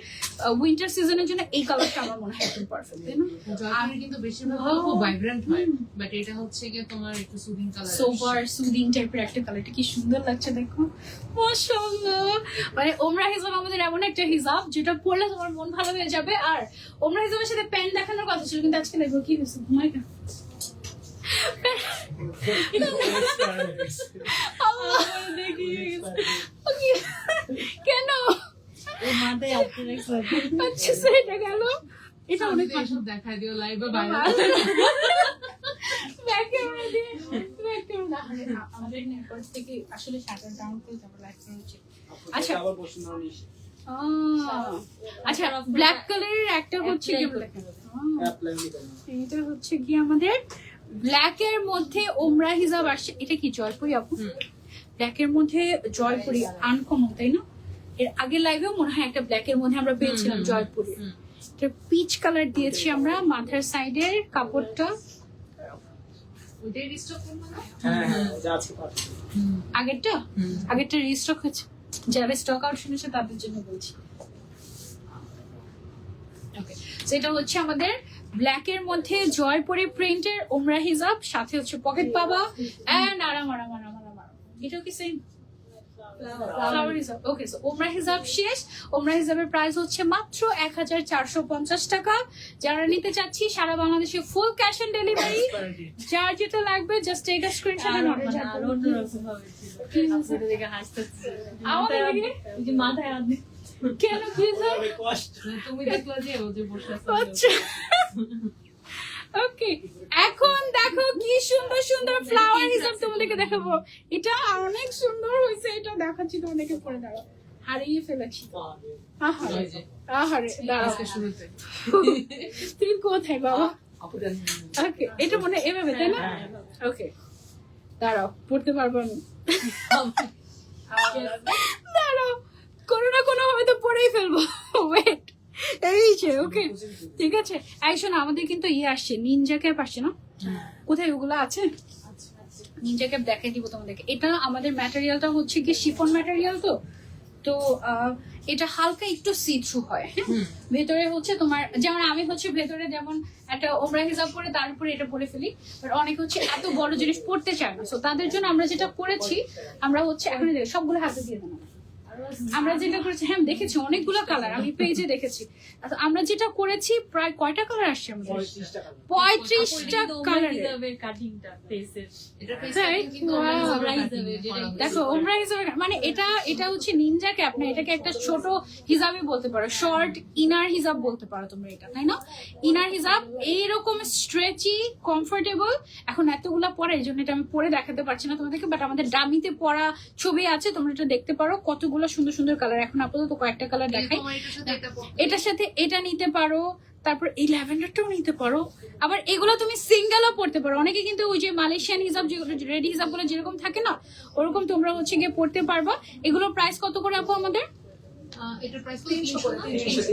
উইন্টার সিজনের জন্য। এই কালারটা আমার মনে হয় একদম পারফেক্ট, তাই না? জয়পুরে কিন্তু বেশিরভাগ খুব ভাইব্রেন্ট হয়, বাট এটা হচ্ছে কি তোমার একটু সুদিং কালার, সোবার সুদিং টাইপের একটা কালার। এটা কি সুন্দর লাগছে দেখো, মাশাআল্লাহ। মানে ওমরা হিজাব আমাদের এমন একটা হিজাব যেটা পরলে তোমার মন ভালো হয়ে যাবে। আর ওমরা হিজাবের সাথে প্যান্ট দেখানোর কথা ছিল, কিন্তু আজকে লাগবে কি হয়েছে, ঘুমাই না কেন? আচ্ছা সেটা গেল, এটা অনেক দেখা দিও লাইভে আমাদের নেটওয়ার্ক থেকে আসলে শাটার ডাউন করে তারপর লাইভ করা উচিত। আচ্ছা আচ্ছা, ব্ল্যাক কালারের একটা হচ্ছে কি, এটা হচ্ছে কি আমাদের ব্ল্যাক এর মধ্যে ওমরা হিজাব আসছে। এটা কি জয়পুরি আপু? ব্ল্যাক এর মধ্যে জয়পুরি আনকমন, তাই না? এর আগের লাইভেও মনে হয় একটা ব্ল্যাক এর মধ্যে আমরা পেয়েছিলাম জয়পুরি। এটা পিচ কালার দিয়েছি আমরা মাথার সাইডের কাপড়টা। ওইটাই রিস্টক করবো না? হ্যাঁ যা আছে পাঠিয়ে আগেরটা রিস্টক হয়েছে, যারা স্টক আউট শুনেছে তাদের জন্য বলছি। ওকে, সো এটা হচ্ছে আমাদের ব্ল্যাক এর মধ্যে জয়পুরি প্রিন্টের ওমরা হিজাব, সাথে হচ্ছে পকেট পাবা এন্ড আরাম। এটা কি সেম ফ্লাওয়ার হিজাব? ওকে, সো ওমরা হিজাব শেষ। ওমরা হিজাবের প্রাইস হচ্ছে মাত্র 1450 টাকা। যারা নিতে চাচ্ছি সারা বাংলাদেশে ফুল ক্যাশ অন ডেলিভারি, যার যেটা লাগবে just take a screenshot and order. আমাদের দিকে যে মাথায় হাত দিয়ে কেন কি স্যার? কষ্ট তুমি দেখলা যে ও যে বসে আছে। আচ্ছা, ওকে, এখন দেখো কি সুন্দর সুন্দর ফ্লাওয়ার হিসাব তোমাদেরকে দেখাবো। এটা অনেক সুন্দর হয়েছে, এটা দেখাচ্ছি তোমাদেরকে, পরে দাঁড়াও, হারিয়ে ফেলেছি। আহারে ওই যে, আহারে, দাঁড়াও, আজকে শুরুতে। তুমি কোথায় বাবা? আপুদের ওকে, এটা মনে হয় এভাবে, তাই না? ওকে, দাঁড়াও, পড়তে পারবো আমি। দাঁড়াও, কোনো না কোনো ভাবে তো পড়েই ফেলবো। ওয়েট, এই যে, ওকে, ঠিক আছে। এই শোনো, আমাদের কিন্তু ইয়ে আসছে, নিনজা ক্যাপ আসছে না? কোথায় ওগুলো আছে? নিনজা ক্যাপ দেখাই দিব তোমাদেরকে। এটা আমাদের ম্যাটেরিয়ালটা হচ্ছে কি শিফন ম্যাটেরিয়াল, তো এটা হালকা একটু সি থ্রু হয়, হ্যাঁ। ভেতরে হচ্ছে তোমার, যেমন আমি হচ্ছে ভেতরে যেমন একটা ওমরা হিজাব করে তার উপরে এটা পরে ফেলি, বাট অনেকে হচ্ছে এত বড় জিনিস পড়তে চায় না। সো তাদের জন্য আমরা যেটা করেছি, আমরা হচ্ছে এখন সবগুলো হাতে দিয়ে দেবো। আমরা যেটা করেছি, হ্যাঁ দেখেছি অনেকগুলো কালার, আমি পেজে দেখেছি। আচ্ছা, আমরা যেটা করেছি প্রায় কয়টা কালার আসছে আমাদের? 35টা কালার। কাটিংটা ফেসের এটা তাই? কিন্তু Wow. ওমরা হিসাবে যেটা দেখো ওমরা হিসাবে, মানে এটা হচ্ছে নিনজা ক্যাপ না, এটাকে একটা ছোট হিজাবই বলতে পারো, শর্ট ইনার হিজাব বলতে পারো তোমরা এটা, তাই না? ইনার হিজাব এইরকম স্ট্রেচি, কমফোর্টেবল। এখন এতগুলা পরে, এই জন্য এটা আমি পরে দেখাতে পারছি না তোমাদেরকে, বাট আমাদের ডামিতে পরা ছবি আছে, তোমরা এটা দেখতে পারো। কতগুলো সুন্দর সুন্দর কালার, এখন আপাতত কয়েকটা কালার দেখাই। তোমার এটার সাথে এটা এটার সাথে এটা নিতে পারো, তারপর এই ল্যাভেন্ডারটাও নিতে পারো। আবার এগুলো তুমি সিঙ্গেলও পড়তে পারো। অনেকে কিন্তু ওই যে মালয়েশিয়ান হিজাব, যেগুলো রেডি হিজাবগুলো যেরকম থাকে না, ওরকম তোমরা হচ্ছে গিয়ে পড়তে পারবা। এগুলোর প্রাইস কত করে আপু আমাদের? এটার প্রাইস 300 করে।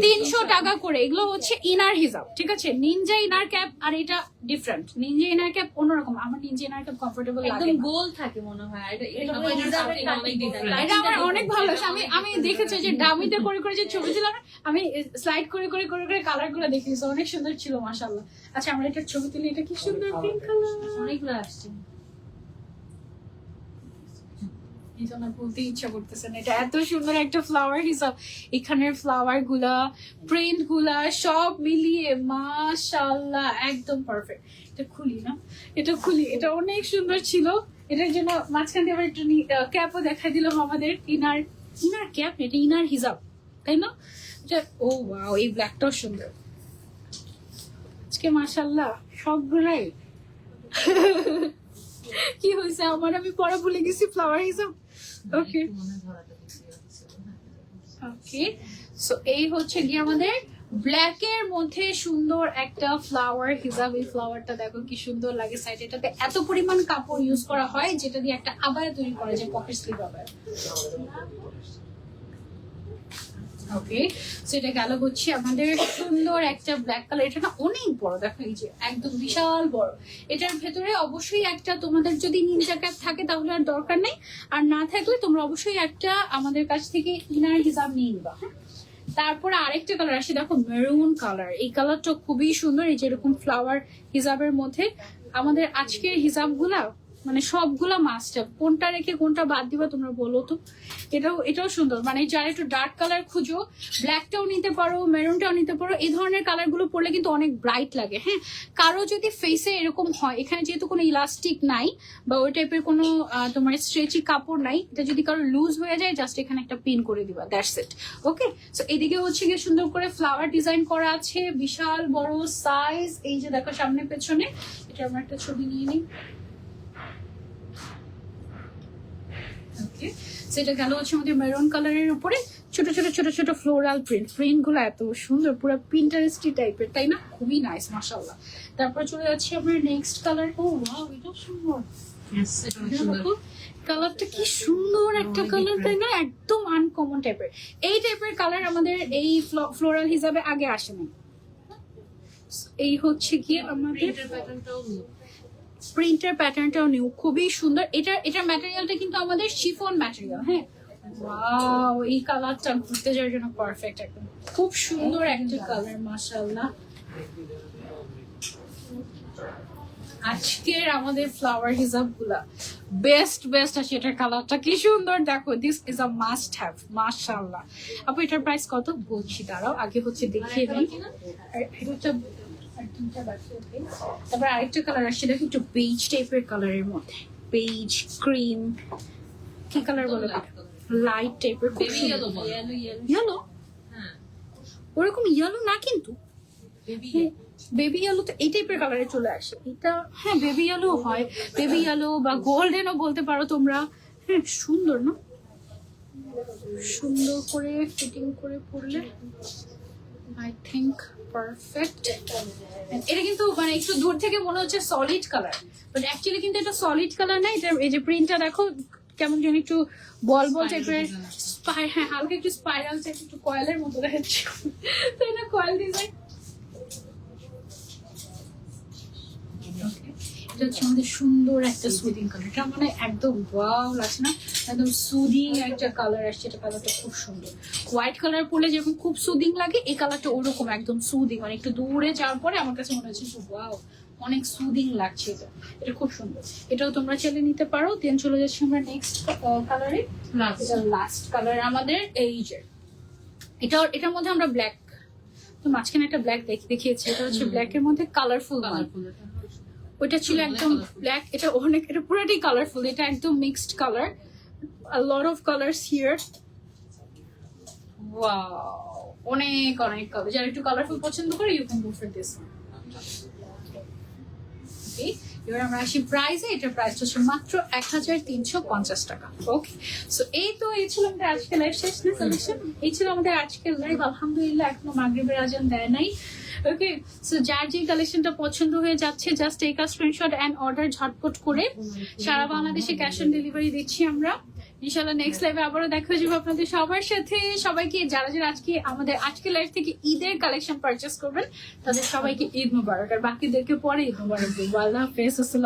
300 টাকা করে। এগুলো হচ্ছে ইনার হিজাব, ঠিক আছে? নিনজা ইনার ক্যাপ আর এটা ডিফারেন্ট। নিনজা ইনার ক্যাপ অন্যরকম, আমার নিনজা ইনার ক্যাপ কমফোর্টেবল লাগে একদম না। গোল থাকে মনে হয়, আর এটা আমার এটার হিজাবের সাথে অনেক কাটিং different। এটা আমার অনেক ভালো লাগছে। আমি দেখেছি যে ডামিতে করে করে যে ছবি ছিল, আমি স্লাইড করে করে করে করে কালার গুলো দেখেছি, অনেক সুন্দর ছিল মাশাআল্লাহ। আচ্ছা, আমরা এটার ছবি তুলি। এটা কি সুন্দর পিঙ্ক কালার, অনেকগুলো আসছে। এটা আমার বলতে ইচ্ছা করতেছে না, এটা এত সুন্দর একটা ফ্লাওয়ার হিসাব। এখানের ফ্লাওয়ার গুলা, প্রিন্ট গুলা সব মিলিয়ে মাশাআল্লাহ একদম পারফেক্ট। এটা খুলি না, এটা খুলি, এটা অনেক সুন্দর ছিল। এটার জন্য মাঝখান দিয়ে আবার একটু ক্যাপও দেখাই দিলাম আমাদের। ইনার ক্যাপ, এটা ইনার হিজাব, তাই না? এটা ও ওয়াও, এই ব্ল্যাকটাও সুন্দর। আজকে মাশাআল্লাহ সবগুলাই কি হয়েছে আমার, আমি পড়া ভুলে গেছি ফ্লাওয়ার হিসাব। ওকে ওকে, সো এই হচ্ছে গিয়ে আমাদের ব্ল্যাক এর মধ্যে সুন্দর একটা ফ্লাওয়ার হিজাব। এই ফ্লাওয়ারটা দেখো কি সুন্দর লাগে সাইড। এটাতে এত পরিমাণ কাপড় ইউজ করা হয়, যেটা দিয়ে একটা আবায়া তৈরি করা যায়, পকেট স্লিভ আবায়া। ওকে, সেটা গেল হচ্ছে আমাদের সুন্দর একটা ব্ল্যাক কালার। এটা না অনেক বড়, দেখো এই যে একদম বিশাল বড়। এটার ভেতরে অবশ্যই একটা, তোমাদের যদি নিনজা ক্যাপ থাকে তাহলে আর দরকার নেই, আর না থাকলে তোমরা অবশ্যই একটা আমাদের কাছ থেকে ইনার হিজাব নিয়ে নিবা। তারপরে আরেকটা কালার আসে, দেখো মেরুন কালার। এই কালারটা খুবই সুন্দর, এই যে এরকম ফ্লাওয়ার হিজাবের মধ্যে। আমাদের আজকের হিজাবগুলা মানে সবগুলা মাস্ট হ্যাভ। কোনটা রেখে কোনটা বাদ দিবা তোমরা বলো তো। এটাও সুন্দর, মানে যারা একটু ডার্ক কালার খুঁজো, ব্ল্যাকটাও নিতে পারো, মেরুনটাও নিতে পারো। এই ধরনের কালার গুলো পরলে কিন্তু অনেক ব্রাইট লাগে। হ্যাঁ, কারো যদি ফেসে এরকম হয়, এখানে যেহেতু কোনো ইলাস্টিক নাই বা ওই টাইপের কোনো তোমার স্ট্রেচি কাপড় নাই, এটা যদি কারো লুজ হয়ে যায়, জাস্ট এখানে একটা পিন করে দিবা, দ্যাটস ইট। ওকে, সো এদিকে হচ্ছে গিয়ে সুন্দর করে ফ্লাওয়ার ডিজাইন করা আছে, বিশাল বড় সাইজ। এই যে দেখো সামনে পেছনে। এটা আমরা একটা ছবি নিয়ে নিই। ওকে, সেটা গেল হচ্ছে আমাদের মেরুন কালারের উপরে ছোট ছোট ছোট ছোট ফ্লোরাল প্রিন্ট গুলো এত সুন্দর, পুরো পিন্টারেস্টি টাইপের, তাই না? খুবই নাইস মাশাআল্লাহ। তারপর চলে যাচ্ছে আমরা নেক্সট কালার। ও ওয়াও, এটা সুন্দর। Yes, এটা অনেক সুন্দর। কালারটা কি সুন্দর একটা কালার, তাই না? একদম আনকমন টাইপের। এই টাইপের কালার আমাদের এই ফ্লোরাল হিসাবে আগে আসে না। এই হচ্ছে কি আমাদের প্রিন্টের প্যাটার্নটাও প্রিন্টার প্যাটার্নটাও নিউ, খুবই সুন্দর। এটার ম্যাটেরিয়ালটা কিন্তু আমাদের শিফন ম্যাটেরিয়াল। হ্যাঁ, ওয়াও, এই কালারটা ঘুরতে যাওয়ার জন্য পারফেক্ট একদম, খুব সুন্দর একটা কালার, মাশাআল্লাহ। আজকের আমাদের ফ্লাওয়ার হিজাব গুলা বেস্ট আছে। এটার কালারটা কি সুন্দর, দেখো, this is a must have, মাশাআল্লাহ। আপু এটার প্রাইস কত বলছি, দাঁড়াও আগে হচ্ছে দেখিয়ে দিই। তারপর আরেকটা কালার আসছে, দেখো একটু বেজ টাইপের কালারের মধ্যে, বেজ ক্রিম, কি কালার বলো, লাইট টাইপের, বেবি ইয়েলো ইয়েলো, হ্যাঁ ওরকম ইয়েলো না কিন্তু, বেবি বেবি ইয়েলো তো এই টাইপের কালারে চলে আসে এটা। হ্যাঁ, বেবি ইয়েলো হয়, বেবি ইয়েলো বা গোল্ডেনও বলতে পারো তোমরা। হ্যাঁ, সুন্দর না, সুন্দর করে ফিটিং করে পরলে আই থিঙ্ক পারফেক্ট। এটা কিন্তু মানে একটু দূর থেকে মনে হচ্ছে সলিড কালার, বাট অ্যাকচুয়ালি কিন্তু এটা সলিড কালার না। এটা এই যে প্রিন্টটা দেখো কেমন যেন একটু বল টাইপের, হ্যাঁ হালকা একটু স্পাইরাল টাইপ, একটু কয়েলের মতো দেখাচ্ছে, তাই না, কয়েল ডিজাইন। এটা হচ্ছে আমাদের সুন্দর একটা সুদিং কালার, এটা মানে একদম ওয়াও লাগছে না, একদম সুদিং একটা কালার আসছে। এটা কালারটা খুব সুন্দর, হোয়াইট কালার পরলে যেরকম খুব সুদিং লাগে, এই কালারটা ওরকম একদম সুদিং, মানে একটু দূরে যাওয়ার পরে আমার কাছে মনে হচ্ছে ওয়াও অনেক সুদিং লাগছে। এটা খুব সুন্দর, এটাও তোমরা চাইলে নিতে পারো। দেন চলে যাচ্ছি আমরা নেক্সট কালারে, লাস্ট কালার আমাদের এই যে এটার মধ্যে আমরা ব্ল্যাক, তো মাঝখানে একটা ব্ল্যাক দেখিয়েছি, এটা হচ্ছে ব্ল্যাকের মধ্যে কালারফুল, ওইটা ছিল একদম ব্ল্যাক, এটা পুরোটাই কালারফুল, এটা একদম mixed colour, a lot of colors here. Wow, অনেক কালার, যারা একটু কালারফুল পছন্দ করে you can go for this. Okay, এবার আমরা আসি প্রাইসে। এটার প্রাইস হচ্ছে মাত্র 1350 টাকা। ওকে, সো এই ছিল আমাদের আজকের লাইভ শেষ না কালেকশন, এই ছিল আমাদের আজকের লাইভ। আলহামদুলিল্লাহ এখনো মাগরিবের আজান দেয় নাই। ওকে, সো যার যে কালেকশনটা পছন্দ হয়ে যাচ্ছে just take a screenshot and order ঝটপট করে। সারা বাংলাদেশে ক্যাশ অন ডেলিভারি দিচ্ছি আমরা। ইনশাআল্লাহ নেক্সট লাইভে আবারও দেখা হয়ে যাবে আপনাদের সবার সাথে। সবাইকে যারা আজকে আমাদের আজকে লাইভ থেকে ঈদের কালেকশন পারচেস করবেন তাদের সবাইকে ঈদ মুবারক, আর বাকিদেরকে পরে ঈদ মুবারক বলবো। আল্লাহ হাফেজ, আসসালাম।